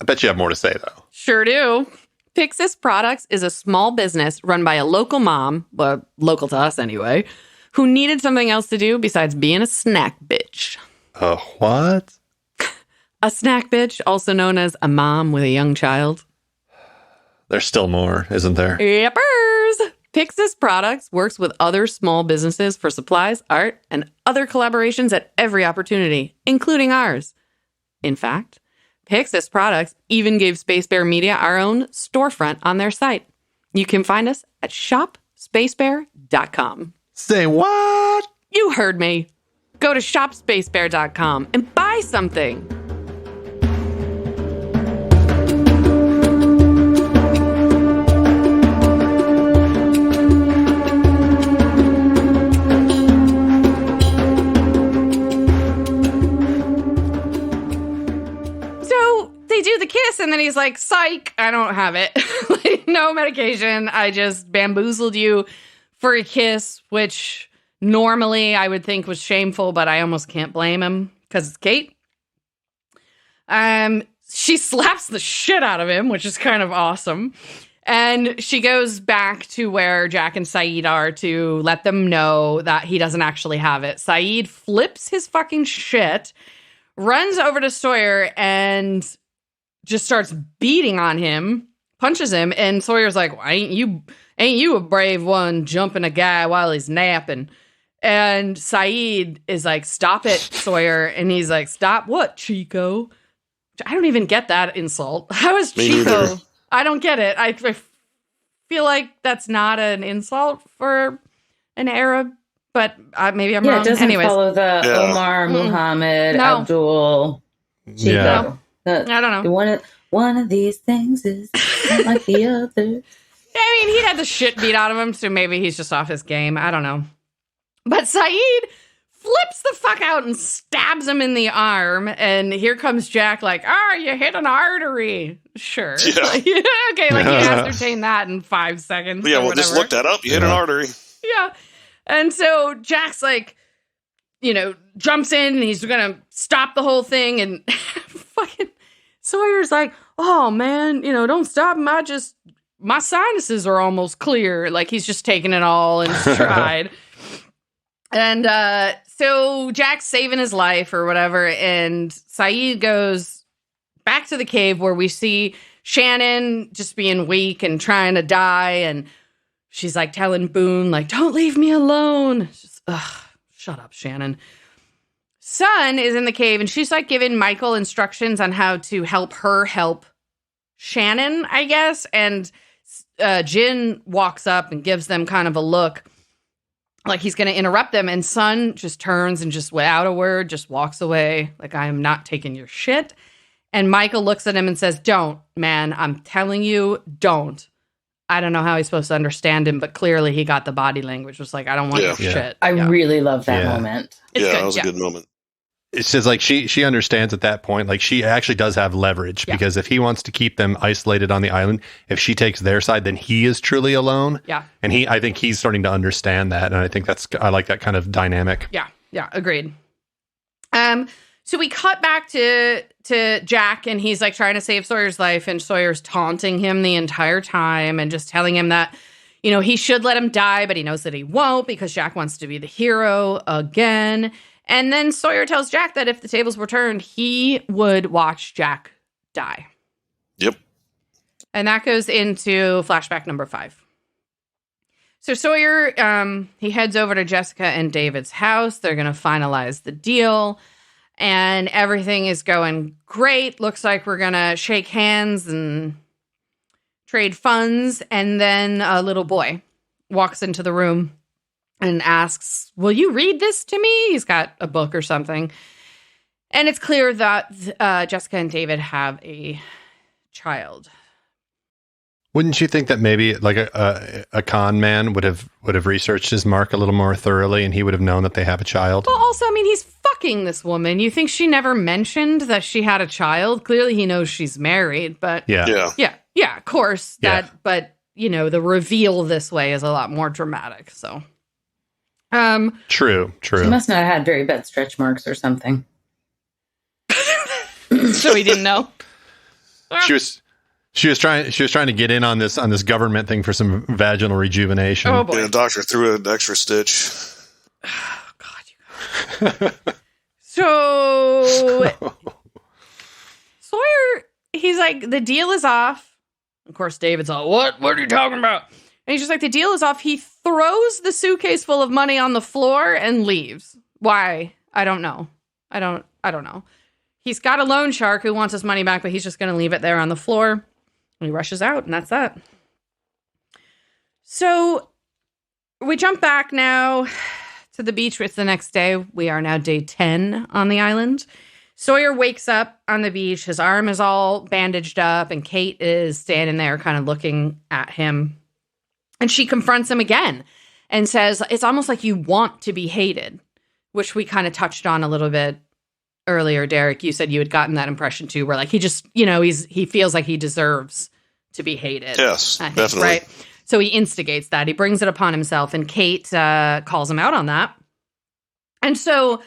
[SPEAKER 3] I bet you have more to say, though.
[SPEAKER 1] Sure do. Pixis Products is a small business run by a local mom, well, local to us anyway, who needed something else to do besides being a snack bitch.
[SPEAKER 3] A what?
[SPEAKER 1] A snack bitch, also known as a mom with a young child.
[SPEAKER 3] There's still more, isn't there?
[SPEAKER 1] Yepers! Pixis Products works with other small businesses for supplies, art, and other collaborations at every opportunity, including ours. In fact, Pixis Products even gave Space Bear Media our own storefront on their site. You can find us at shopspacebear.com.
[SPEAKER 3] Say what?
[SPEAKER 1] You heard me. Go to shopspacebear.com and buy something. Do the kiss, and then he's like, psych, I don't have it. Like, no medication. I just bamboozled you for a kiss, which normally I would think was shameful, but I almost can't blame him because it's Kate. She slaps the shit out of him, which is kind of awesome. And she goes back to where Jack and Saeed are to let them know that he doesn't actually have it. Saeed flips his fucking shit, runs over to Sawyer, and just starts beating on him, punches him, and Sawyer's like, well, ain't you a brave one jumping a guy while he's napping? And Saeed is like, stop it, Sawyer. And he's like, stop what, Chico? I don't even get that insult. How is Chico?
[SPEAKER 4] Neither.
[SPEAKER 1] I don't get it. I feel like that's not an insult for an Arab, but maybe I'm wrong.
[SPEAKER 2] It doesn't
[SPEAKER 1] Anyways.
[SPEAKER 2] follow the Omar, Muhammad,
[SPEAKER 1] No.
[SPEAKER 2] Abdul, Chico.
[SPEAKER 1] I don't know.
[SPEAKER 2] One of these things is not like the other.
[SPEAKER 1] I mean, he had the shit beat out of him, so maybe he's just off his game. I don't know. But Saeed flips the fuck out and stabs him in the arm. And here comes Jack like, you hit an artery. Sure.
[SPEAKER 4] Yeah.
[SPEAKER 1] Okay, like you ascertain that in 5 seconds.
[SPEAKER 4] Yeah, well, just look that up. You hit an artery.
[SPEAKER 1] Yeah. And so Jack's like, jumps in and he's going to stop the whole thing. And fucking Sawyer's like, oh, man, don't stop him. My sinuses are almost clear. Like he's just taking it all in stride. And so Jack's saving his life or whatever, and Saeed goes back to the cave where we see Shannon just being weak and trying to die, and she's like telling Boone, like, don't leave me alone. Just, shut up, Shannon. Sun is in the cave, and she's like giving Michael instructions on how to help her help Shannon, I guess, and Jin walks up and gives them kind of a look like he's going to interrupt them, and Sun just turns and just without a word just walks away like, I am not taking your shit. And Michael looks at him and says, don't, man, I'm telling you, don't. I don't know how he's supposed to understand him, but clearly he got the body language. Was like, I don't want your shit.
[SPEAKER 2] I really love that moment.
[SPEAKER 4] That was a good moment.
[SPEAKER 3] It says like she understands at that point, like she actually does have leverage because if he wants to keep them isolated on the island, if she takes their side, then he is truly alone. Yeah. And I think he's starting to understand that. And I think I like that kind of dynamic.
[SPEAKER 1] Yeah. Yeah. Agreed. So we cut back to Jack, and he's like trying to save Sawyer's life, and Sawyer's taunting him the entire time and just telling him that, he should let him die, but he knows that he won't because Jack wants to be the hero again. And then Sawyer tells Jack that if the tables were turned, he would watch Jack die.
[SPEAKER 4] Yep.
[SPEAKER 1] And that goes into flashback number 5. So Sawyer, he heads over to Jessica and David's house. They're going to finalize the deal. And everything is going great. Looks like we're going to shake hands and trade funds. And then a little boy walks into the room and asks, will you read this to me? He's got a book or something. And it's clear that Jessica and David have a child.
[SPEAKER 3] Wouldn't you think that maybe like a con man would have researched his mark a little more thoroughly, and he would have known that they have a child?
[SPEAKER 1] Well, also, I mean, he's fucking this woman. You think she never mentioned that she had a child? Clearly he knows she's married, but
[SPEAKER 3] yeah,
[SPEAKER 1] of course. But the reveal this way is a lot more dramatic, so.
[SPEAKER 3] True.
[SPEAKER 2] She must not have had very bad stretch marks or something.
[SPEAKER 1] So he didn't know.
[SPEAKER 3] She was trying to get in on this government thing for some vaginal rejuvenation.
[SPEAKER 1] Oh boy!
[SPEAKER 4] Yeah, the doctor threw an extra stitch.
[SPEAKER 1] Oh God, you guys. So Sawyer, he's like, the deal is off. Of course, David's all, what? What are you talking about? And he's just like, the deal is off. He throws the suitcase full of money on the floor and leaves. Why? I don't know. I don't know. He's got a loan shark who wants his money back, but he's just going to leave it there on the floor. And he rushes out, and that's that. So we jump back now to the beach. It's the next day. We are now day 10 on the island. Sawyer wakes up on the beach. His arm is all bandaged up, and Kate is standing there kind of looking at him. And she confronts him again and says, it's almost like you want to be hated, which we kind of touched on a little bit earlier, Derek. You said you had gotten that impression too, where like he just, he feels like he deserves to be hated.
[SPEAKER 4] Yes, definitely.
[SPEAKER 1] Right? So he instigates that. He brings it upon himself, and Kate calls him out on that. And so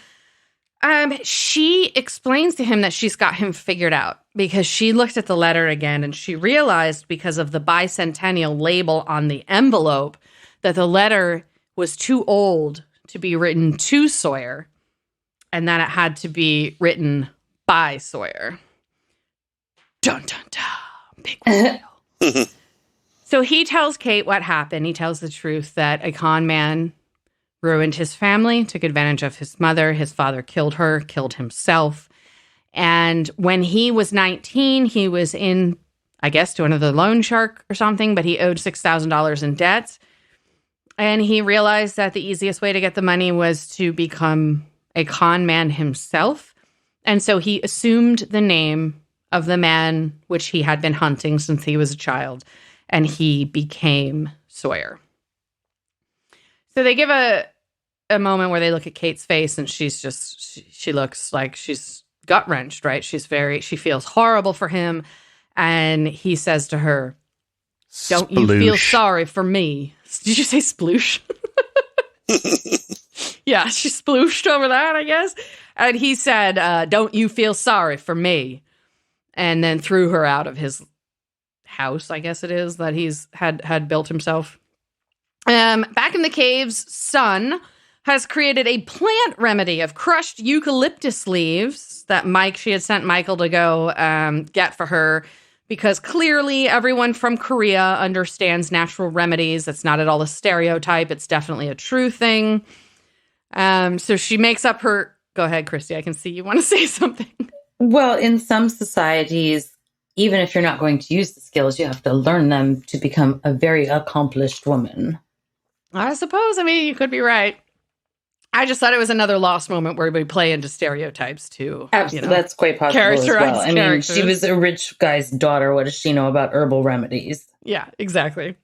[SPEAKER 1] she explains to him that she's got him figured out because she looked at the letter again, and she realized because of the bicentennial label on the envelope that the letter was too old to be written to Sawyer, and that it had to be written by Sawyer. Dun, dun, dun. Big reveal. So he tells Kate what happened. He tells the truth that a con man ruined his family, took advantage of his mother. His father killed her, killed himself. And when he was 19, he was in, I guess, to another loan shark or something, but he owed $6,000 in debt. And he realized that the easiest way to get the money was to become a con man himself. And so he assumed the name of the man which he had been hunting since he was a child, and he became Sawyer. So they give a moment where they look at Kate's face, and she looks like she's gut-wrenched, right? She feels horrible for him, and he says to her, "Don't you feel sorry for me?" Did you say sploosh? Yeah, she splooshed over that, I guess. And he said, "Don't you feel sorry for me?" And then threw her out of his house, I guess it is, that he's had built himself. Back in the caves, Sun has created a plant remedy of crushed eucalyptus leaves that she had sent Michael to go get for her, because clearly everyone from Korea understands natural remedies. It's not at all a stereotype. It's definitely a true thing. So she makes up her... Go ahead, Christy. I can see you want to say something.
[SPEAKER 2] Well, in some societies, even if you're not going to use the skills, you have to learn them to become a very accomplished woman.
[SPEAKER 1] I suppose. I mean, you could be right. I just thought it was another lost moment where we play into stereotypes too.
[SPEAKER 2] Absolutely. That's quite possible as well. I mean, she was a rich guy's daughter. What does she know about herbal remedies?
[SPEAKER 1] Yeah, exactly.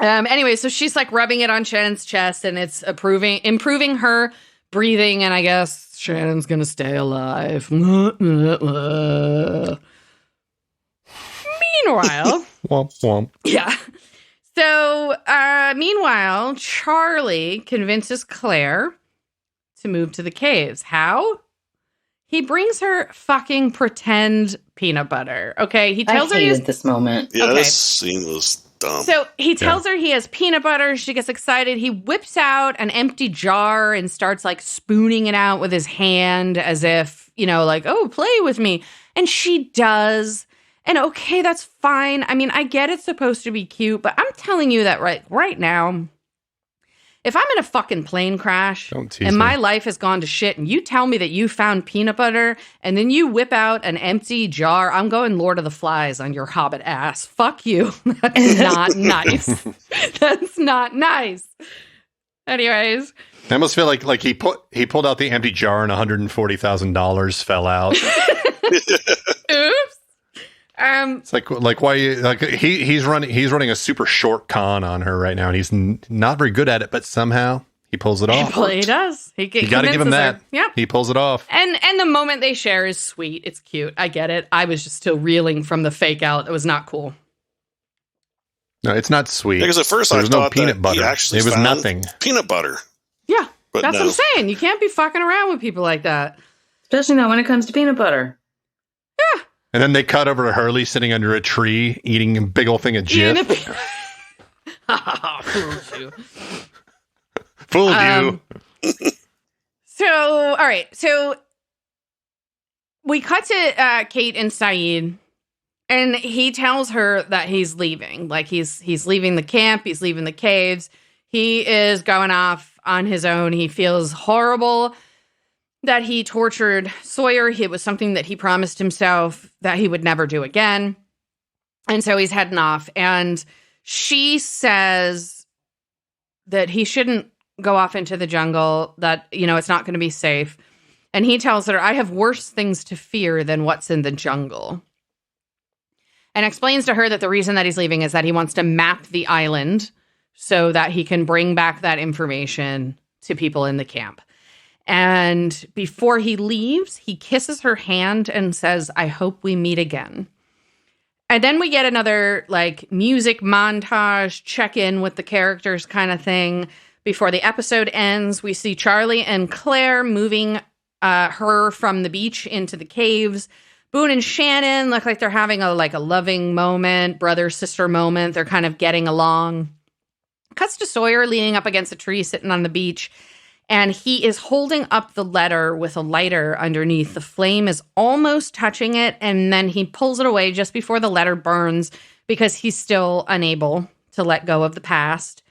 [SPEAKER 1] Anyway, so she's like rubbing it on Shannon's chest, and it's improving her breathing, and I guess Shannon's going to stay alive. Meanwhile...
[SPEAKER 3] Womp womp.
[SPEAKER 1] Yeah. So, meanwhile, Charlie convinces Claire to move to the caves. How? He brings her fucking pretend peanut butter. Okay, he tells her...
[SPEAKER 2] I hated this moment.
[SPEAKER 4] Yeah,
[SPEAKER 1] okay.
[SPEAKER 4] This scene was dumb.
[SPEAKER 1] So he tells her he has peanut butter. She gets excited. He whips out an empty jar and starts like spooning it out with his hand as if, like, oh, play with me. And she does. And okay, that's fine. I mean, I get it's supposed to be cute, but I'm telling you that right now, if I'm in a fucking plane crash and my life has gone to shit and you tell me that you found peanut butter and then you whip out an empty jar, I'm going Lord of the Flies on your hobbit ass. Fuck you. That's not nice. That's not nice. Anyways.
[SPEAKER 3] I almost feel like he pulled out the empty jar and $140,000 fell out.
[SPEAKER 1] Oops.
[SPEAKER 3] It's like why he's running a super short con on her right now, and he's not very good at it, but somehow he pulls it off.
[SPEAKER 1] Well, he does. You
[SPEAKER 3] got to give him that.
[SPEAKER 1] Yep.
[SPEAKER 3] He pulls it off.
[SPEAKER 1] And the moment they share is sweet. It's cute. I get it. I was just still reeling from the fake out. It was not cool.
[SPEAKER 3] No, it's not sweet.
[SPEAKER 4] Because at first
[SPEAKER 3] there
[SPEAKER 4] I
[SPEAKER 3] was
[SPEAKER 4] thought
[SPEAKER 3] no peanut butter.
[SPEAKER 4] It
[SPEAKER 3] was nothing.
[SPEAKER 4] Peanut butter.
[SPEAKER 1] Yeah,
[SPEAKER 4] but
[SPEAKER 1] that's what I'm saying. You can't be fucking around with people like that.
[SPEAKER 2] Especially not when it comes to peanut butter.
[SPEAKER 1] Yeah.
[SPEAKER 3] And then they cut over to Hurley sitting under a tree eating a big old thing of Jif.
[SPEAKER 1] Fooled you.
[SPEAKER 3] Fooled you.
[SPEAKER 1] So, all right. So we cut to Kate and Saeed, and he tells her that he's leaving. Like he's leaving the camp. He's leaving the caves. He is going off on his own. He feels horrible that he tortured Sawyer. It was something that he promised himself that he would never do again. And so he's heading off. And she says that he shouldn't go off into the jungle, that, it's not going to be safe. And he tells her, I have worse things to fear than what's in the jungle. And explains to her that the reason that he's leaving is that he wants to map the island so that he can bring back that information to people in the camp. And before he leaves, he kisses her hand and says, I hope we meet again. And then we get another music montage, check in with the characters kind of thing. Before the episode ends, we see Charlie and Claire moving her from the beach into the caves. Boone and Shannon look like they're having a loving moment, brother-sister moment. They're kind of getting along. Cuts to Sawyer leaning up against a tree, sitting on the beach. And he is holding up the letter with a lighter underneath. The flame is almost touching it, and then he pulls it away just before the letter burns because he's still unable to let go of the past.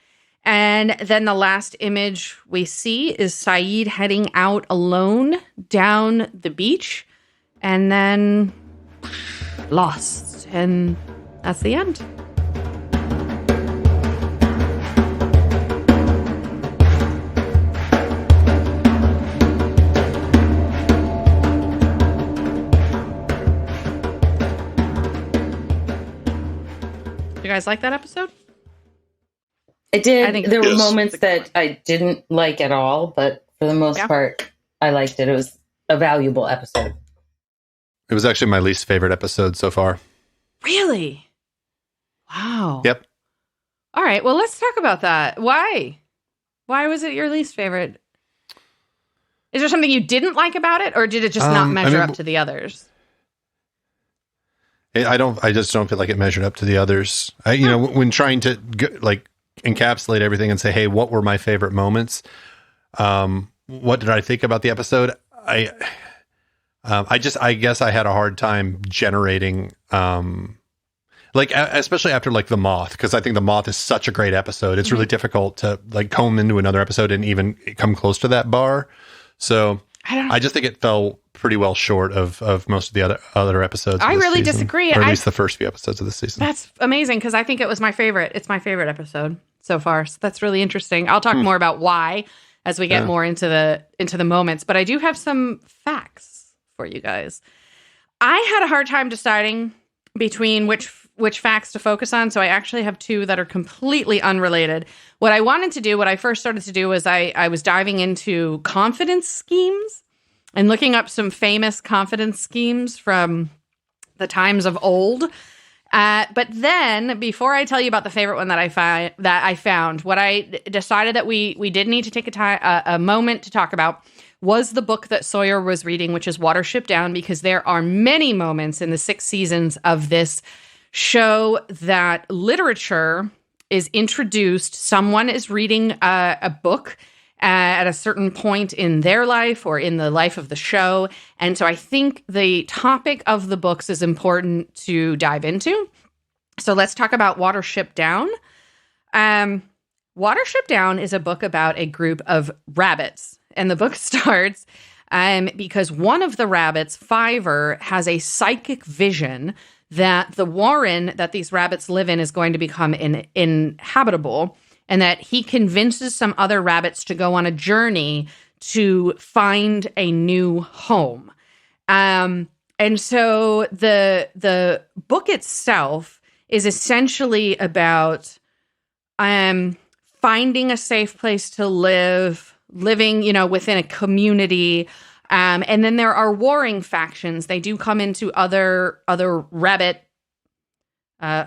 [SPEAKER 1] And then the last image we see is Sayid heading out alone down the beach, and then lost. And that's the end. You guys like that episode?
[SPEAKER 2] I did. There were moments that I didn't like at all, but for the most part, I liked it. It was a valuable episode.
[SPEAKER 3] It was actually my least favorite episode so far.
[SPEAKER 1] Really? Wow.
[SPEAKER 3] Yep.
[SPEAKER 1] All right. Well, let's talk about that. Why? Why was it your least favorite? Is there something you didn't like about it, or did it just not measure up to the others?
[SPEAKER 3] I just don't feel like it measured up to the others. When trying to encapsulate everything and say, hey, what were my favorite moments? What did I think about the episode? I guess I had a hard time generating, especially after the Moth, because I think the Moth is such a great episode. It's really difficult to comb into another episode and even come close to that bar. So I just think it fell pretty well short of most of the other episodes.
[SPEAKER 1] I really disagree.
[SPEAKER 3] Or at least the first few episodes of the season.
[SPEAKER 1] That's amazing, because I think it was my favorite. It's my favorite episode so far. So that's really interesting. I'll talk more about why as we get more into the moments. But I do have some facts for you guys. I had a hard time deciding between which facts to focus on. So I actually have two that are completely unrelated. What I first started to do was I was diving into confidence schemes and looking up some famous confidence schemes from the times of old. But then, before I tell you about the favorite one that I found, what I decided that we did need to take a moment to talk about was the book that Sawyer was reading, which is Watership Down, because there are many moments in the 6 seasons of this show that literature is introduced. Someone is reading a book at a certain point in their life or in the life of the show. And so I think the topic of the books is important to dive into. So let's talk about Watership Down. Watership Down is a book about a group of rabbits. And the book starts because one of the rabbits, Fiver, has a psychic vision that the warren that these rabbits live in is going to become inhabitable, and that he convinces some other rabbits to go on a journey to find a new home. And so the book itself is essentially about finding a safe place to living, within a community. And then there are warring factions. They do come into other rabbit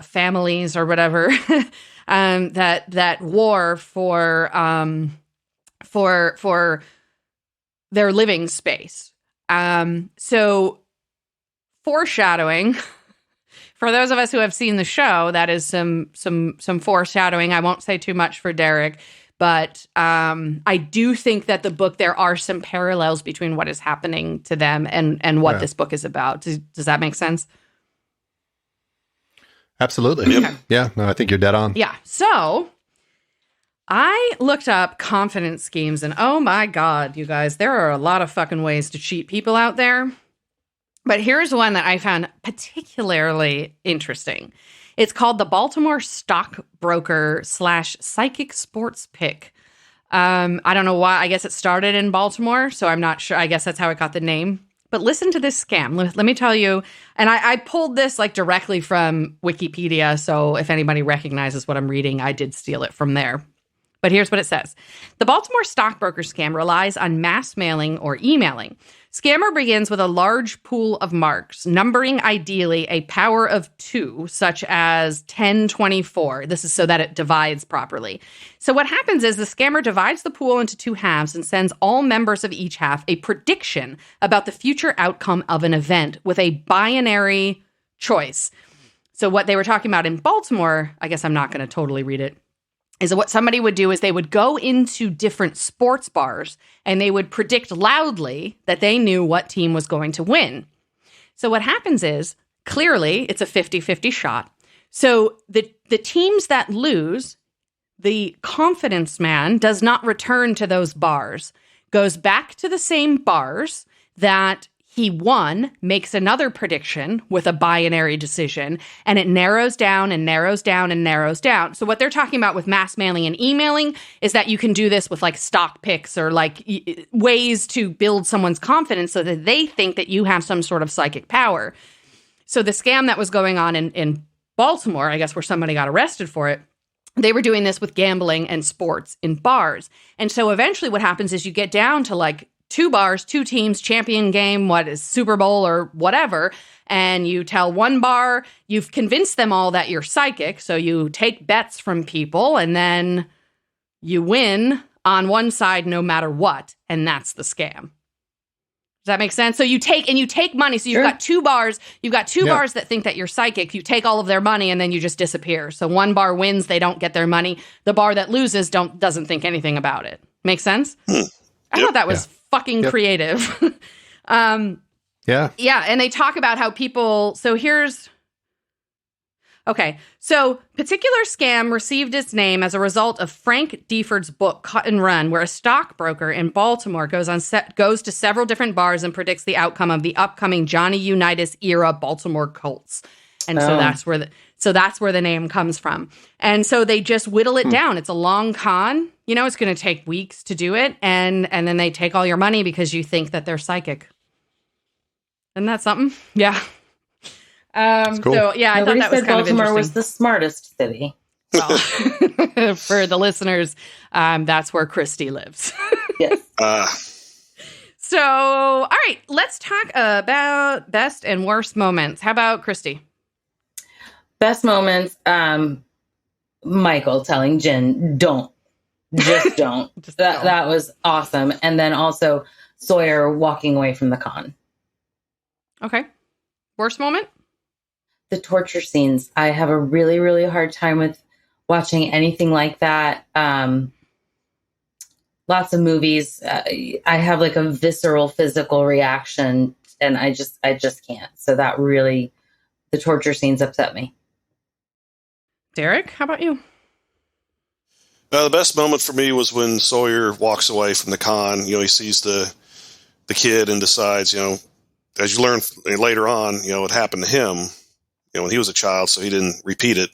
[SPEAKER 1] families or whatever that war for their living space. So foreshadowing. For those of us who have seen the show, that is some foreshadowing. I won't say too much for Derek, but I do think that the book, there are some parallels between what is happening to them and what this book is about. Does that make sense?
[SPEAKER 3] Absolutely.
[SPEAKER 1] Okay.
[SPEAKER 3] Yeah, no, I think you're dead on.
[SPEAKER 1] Yeah. So I looked up confidence schemes, and oh my God, you guys, there are a lot of fucking ways to cheat people out there. But here's one that I found particularly interesting. It's called the Baltimore Stockbroker / Psychic Sports Pick. I don't know why. I guess it started in Baltimore, so I'm not sure. I guess that's how it got the name. But listen to this scam. Let me tell you. And I pulled this directly from Wikipedia, so if anybody recognizes what I'm reading, I did steal it from there. But here's what it says. The Baltimore stockbroker scam relies on mass mailing or emailing. Scammer begins with a large pool of marks, numbering ideally a power of 2, such as 1024. This is so that it divides properly. So what happens is the scammer divides the pool into 2 halves and sends all members of each half a prediction about the future outcome of an event with a binary choice. So what they were talking about in Baltimore, I guess I'm not going to totally read it. is what somebody would do is they would go into different sports bars and they would predict loudly that they knew what team was going to win. So what happens is, clearly, it's a 50-50 shot. So the teams that lose, the confidence man does not return to those bars, goes back to the same bars that he won, makes another prediction with a binary decision, and it narrows down and narrows down and narrows down. So what they're talking about with mass mailing and emailing is that you can do this with like stock picks or like ways to build someone's confidence so that they think that you have some sort of psychic power. So the scam that was going on in Baltimore, I guess where somebody got arrested for it, they were doing this with gambling and sports in bars. And so eventually what happens is you get down to like 2 bars, 2 teams, champion game, what is Super Bowl or whatever, and you tell one bar, you've convinced them all that you're psychic, so you take bets from people, and then you win on one side no matter what, and that's the scam. Does that make sense? So you take money, so you've got 2 bars, bars that think that you're psychic, you take all of their money, and then you just disappear. So one bar wins, they don't get their money, the bar that loses doesn't think anything about it. Make sense? I thought that was fucking creative. Yeah, and they talk about how people, so particular scam received its name as a result of Frank Deford's book, Cut and Run, where a stockbroker in Baltimore goes to several different bars and predicts the outcome of the upcoming Johnny Unitas era Baltimore Colts. And so that's where the name comes from. And so they just whittle it down. It's a long con. You know, it's going to take weeks to do it. And then they take all your money because you think that they're psychic. Isn't that something? Yeah.
[SPEAKER 3] That's cool.
[SPEAKER 1] So, yeah, I thought that was kind of interesting.
[SPEAKER 2] Baltimore was the smartest city.
[SPEAKER 1] Well, for the listeners, that's where Christy lives.
[SPEAKER 2] Yes.
[SPEAKER 1] So, all right, let's talk about best and worst moments. How about Christy?
[SPEAKER 2] Best moments, Michael telling Jen, don't. Just don't. That was awesome. And then also Sawyer walking away from the con.
[SPEAKER 1] Okay. Worst moment?
[SPEAKER 2] The torture scenes. I have a really, really hard time with watching anything like that. Lots of movies. I have like a visceral physical reaction and I just can't. So that really, the torture scenes upset me.
[SPEAKER 1] Derek, how about you?
[SPEAKER 4] The best moment for me was when Sawyer walks away from the con. You know, he sees the kid and decides, you know, as you learn later on, you know, it happened to him, you know, when he was a child, so he didn't repeat it.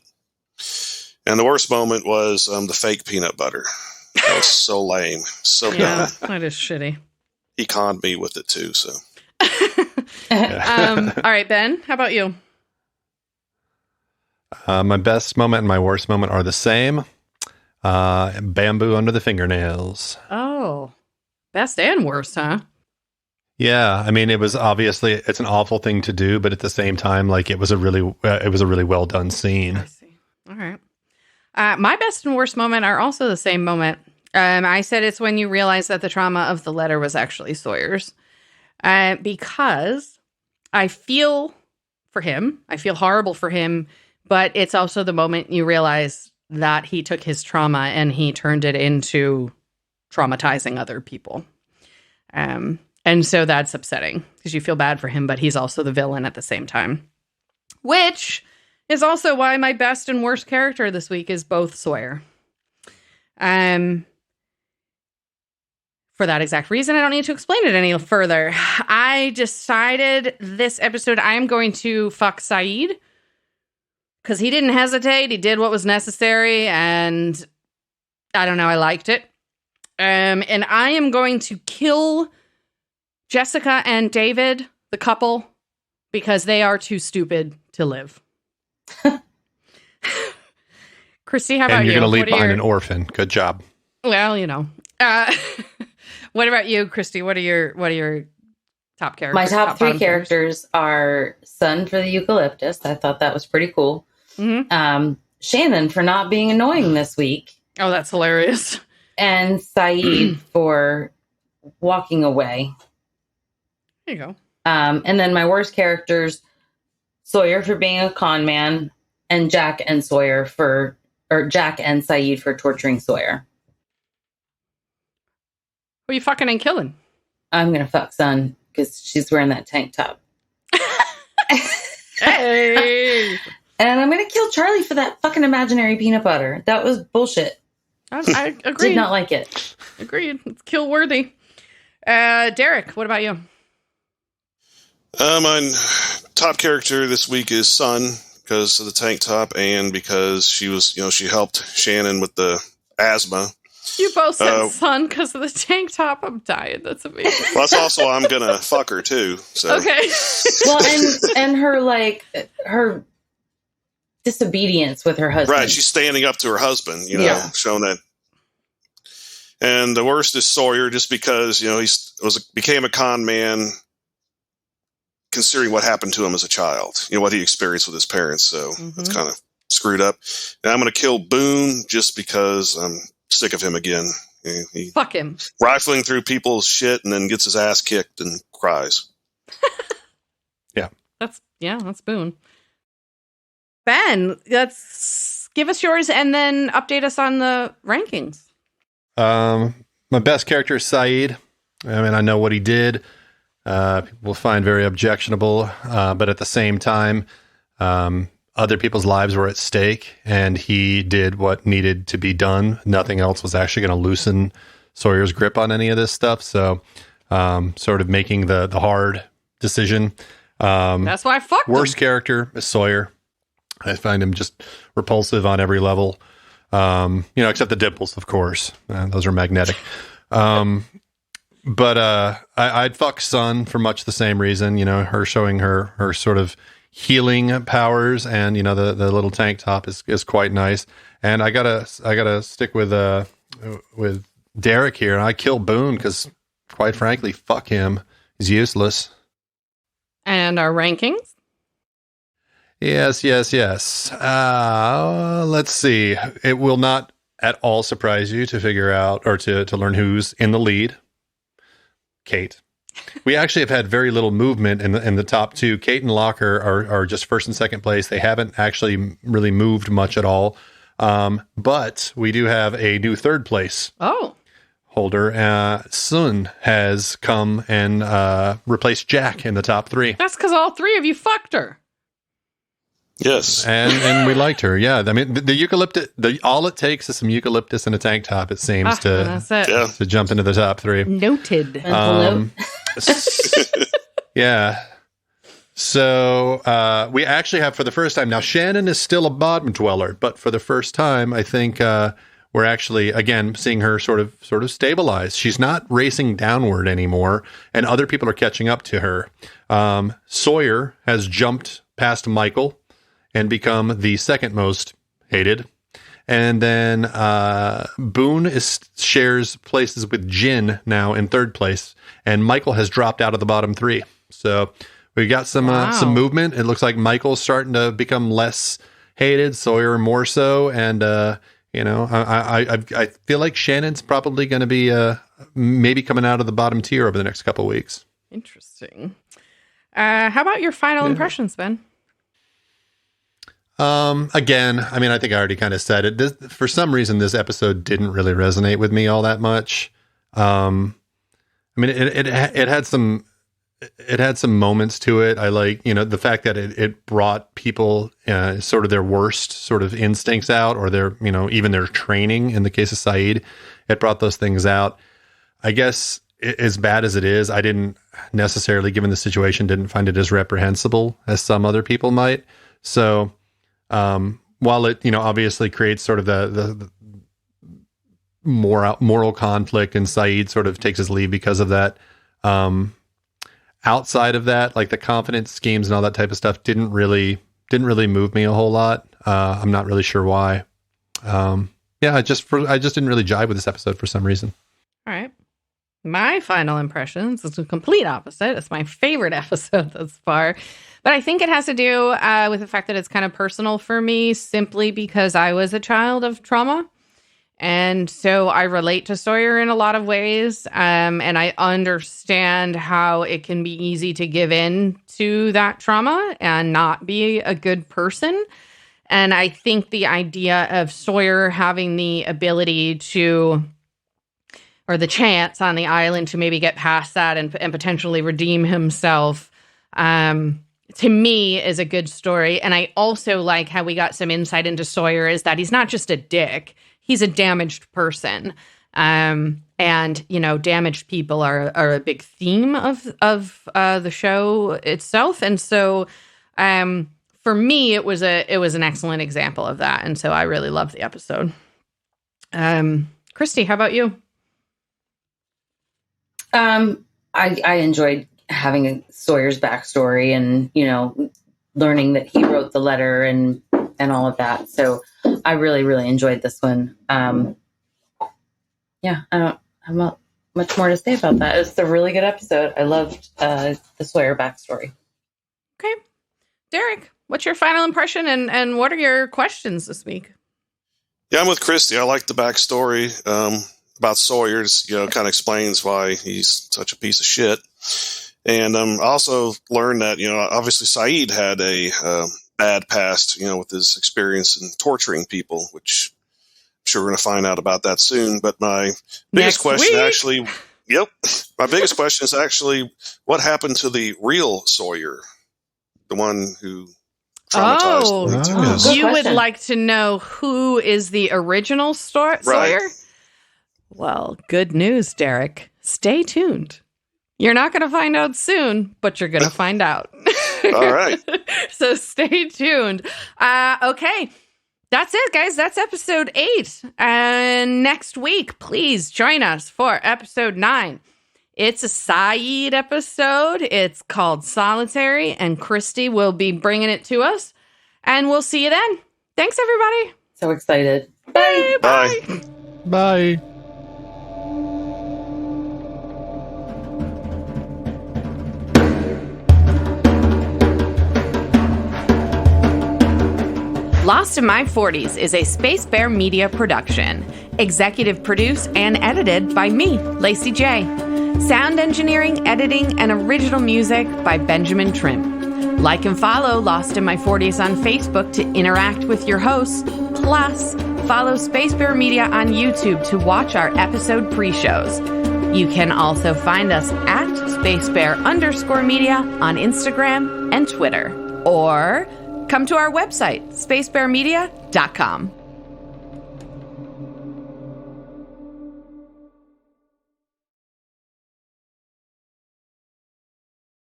[SPEAKER 4] And the worst moment was the fake peanut butter. That was so lame. So dumb.
[SPEAKER 1] That is shitty.
[SPEAKER 4] He conned me with it too, so.
[SPEAKER 1] All right, Ben, how about you?
[SPEAKER 3] My best moment and my worst moment are the same. Bamboo under the fingernails.
[SPEAKER 1] Oh, best and worst, huh?
[SPEAKER 3] Yeah, I mean, it was obviously, it's an awful thing to do, but at the same time, like it was a really well done scene.
[SPEAKER 1] I see. All right. My best and worst moment are also the same moment. I said it's when you realize that the trauma of the letter was actually Sawyer's, because I feel for him. I feel horrible for him, but it's also the moment you realize that he took his trauma and he turned it into traumatizing other people. And so that's upsetting because you feel bad for him, but he's also the villain at the same time, which is also why my best and worst character this week is both Sawyer. For that exact reason, I don't need to explain it any further. I decided this episode I am going to fuck Saeed because he didn't hesitate. He did what was necessary, and I don't know, I liked it. And I am going to kill Jessica and David, the couple, because they are too stupid to live. Christy, how about you?
[SPEAKER 3] And you're going to leave behind an orphan. Good job.
[SPEAKER 1] Well, you know. What about you, Christy? What are your top characters?
[SPEAKER 2] My top 3 characters are Sun for the eucalyptus. I thought that was pretty cool. Mm-hmm. Shannon for not being annoying this week.
[SPEAKER 1] Oh, that's hilarious.
[SPEAKER 2] And Saeed for walking away.
[SPEAKER 1] There you go.
[SPEAKER 2] And then my worst characters, Sawyer for being a con man, and Jack and Sawyer for or Jack and Sayid for torturing Sawyer.
[SPEAKER 1] Who are you fucking and killing?
[SPEAKER 2] I'm going to fuck Sun because she's wearing that tank top.
[SPEAKER 1] Hey!
[SPEAKER 2] And I'm going to kill Charlie for that fucking imaginary peanut butter. That was bullshit.
[SPEAKER 1] I agree.
[SPEAKER 2] Did not like it.
[SPEAKER 1] Agreed. It's kill worthy. Derek, what about you?
[SPEAKER 4] My top character this week is Sun because of the tank top and because she was, she helped Shannon with the asthma.
[SPEAKER 1] You both said Sun because of the tank top. I'm dying. That's amazing.
[SPEAKER 4] Well, that's also why I'm gonna fuck her too. So.
[SPEAKER 1] Okay.
[SPEAKER 2] Well, and her disobedience with her husband.
[SPEAKER 4] Right, she's standing up to her husband. Showing that. And the worst is Sawyer, just because became a con man, considering what happened to him as a child. What he experienced with his parents. So it's kind of screwed up. And I'm gonna kill Boone just because I'm sick of him again. He
[SPEAKER 1] fuck him.
[SPEAKER 4] Rifling through people's shit and then gets his ass kicked and cries.
[SPEAKER 3] Yeah.
[SPEAKER 1] That's Boone. Ben, let's give us yours and then update us on the rankings.
[SPEAKER 3] My best character is Sayid. I mean, I know what he did. People will find very objectionable, but at the same time, other people's lives were at stake, and he did what needed to be done. Nothing else was actually going to loosen Sawyer's grip on any of this stuff. So, sort of making the hard decision.
[SPEAKER 1] That's why I fucked
[SPEAKER 3] worst
[SPEAKER 1] him.
[SPEAKER 3] Character is Sawyer. I find him just repulsive on every level. Except the dimples, of course. Those are magnetic. But I'd fuck Sun for much the same reason. Her showing her sort of healing powers, and the little tank top is quite nice. And I gotta stick with Derek here, and I kill Boone because, quite frankly, fuck him. He's useless.
[SPEAKER 1] And our rankings?
[SPEAKER 3] Yes. Let's see. It will not at all surprise you to figure out or to learn who's in the lead. Kate. We actually have had very little movement in the top two. Kate and Locker are just first and second place. They haven't actually really moved much at all. But we do have a new third place holder. Sun has come and replaced Jack in the top three.
[SPEAKER 1] That's because all three of you fucked her.
[SPEAKER 4] Yes.
[SPEAKER 3] And we liked her. Yeah. I mean, the eucalyptus, all it takes is some eucalyptus and a tank top, it seems, to jump into the top three.
[SPEAKER 1] Noted.
[SPEAKER 3] Yeah. So we actually have, for the first time, now Shannon is still a bottom dweller, but for the first time, I think we're actually, again, seeing her sort of stabilize. She's not racing downward anymore, and other people are catching up to her. Sawyer has jumped past Michael and become the second most hated. And then Boone shares places with Jin now in third place, and Michael has dropped out of the bottom three. So we got some movement. It looks like Michael's starting to become less hated, Sawyer more so, and I feel like Shannon's probably going to be maybe coming out of the bottom tier over the next couple of weeks.
[SPEAKER 1] Interesting. How about your final impressions, Ben?
[SPEAKER 3] Again, I mean, I think I already kind of said it. For some reason, this episode didn't really resonate with me all that much. I mean, it had some moments to it. I like, the fact that it brought people, sort of their worst sort of instincts out, or their, even their training. In the case of Sayid, it brought those things out. I guess as bad as it is, I didn't necessarily, given the situation, didn't find it as reprehensible as some other people might. So, while it, obviously creates sort of the moral conflict, and Sayid sort of takes his leave because of that. Outside of that, like the confidence schemes and all that type of stuff didn't really move me a whole lot. I'm not really sure why. I just didn't really jive with this episode for some reason.
[SPEAKER 1] All right. My final impressions is the complete opposite. It's my favorite episode thus far. But I think it has to do with the fact that it's kind of personal for me, simply because I was a child of trauma. And so I relate to Sawyer in a lot of ways. And I understand how it can be easy to give in to that trauma and not be a good person. And I think the idea of Sawyer having the ability to, or the chance on the island to maybe get past that and potentially redeem himself, to me is a good story. And I also like how we got some insight into Sawyer is that he's not just a dick, he's a damaged person. And, damaged people are a big theme of the show itself. And so, for me, it was an excellent example of that. And so I really loved the episode. Christy, how about you?
[SPEAKER 2] I enjoyed having Sawyer's backstory and, learning that he wrote the letter and all of that. So I really, really enjoyed this one. I don't have much more to say about that. It's a really good episode. I loved the Sawyer backstory.
[SPEAKER 1] Okay. Derek, what's your final impression and what are your questions this week?
[SPEAKER 4] Yeah, I'm with Christy. I like the backstory about Sawyer's, kind of explains why he's such a piece of shit. And I also learned that, obviously Saeed had a bad past, with his experience in torturing people, which I'm sure we're going to find out about that soon. But my biggest question my biggest question is actually what happened to the real Sawyer, the one who traumatized me.
[SPEAKER 1] You would like to know who is the original Sawyer?
[SPEAKER 4] Right.
[SPEAKER 1] Well, good news, Derek. Stay tuned. You're not going to find out soon, but you're going to find out.
[SPEAKER 4] All right.
[SPEAKER 1] So stay tuned. Okay. That's it, guys. That's episode 8. And next week, please join us for episode 9. It's a Saeed episode. It's called Solitary, and Christy will be bringing it to us. And we'll see you then. Thanks, everybody.
[SPEAKER 2] So excited.
[SPEAKER 1] Bye.
[SPEAKER 4] Bye.
[SPEAKER 3] Bye.
[SPEAKER 1] Lost in My 40s is a Space Bear Media production. Executive produced and edited by me, Lacy J. Sound engineering, editing, and original music by Benjamin Trim. Like and follow Lost in My 40s on Facebook to interact with your hosts. Plus, follow Space Bear Media on YouTube to watch our episode pre-shows. You can also find us at SpaceBear_media on Instagram and Twitter. Or come to our website, spacebearmedia.com.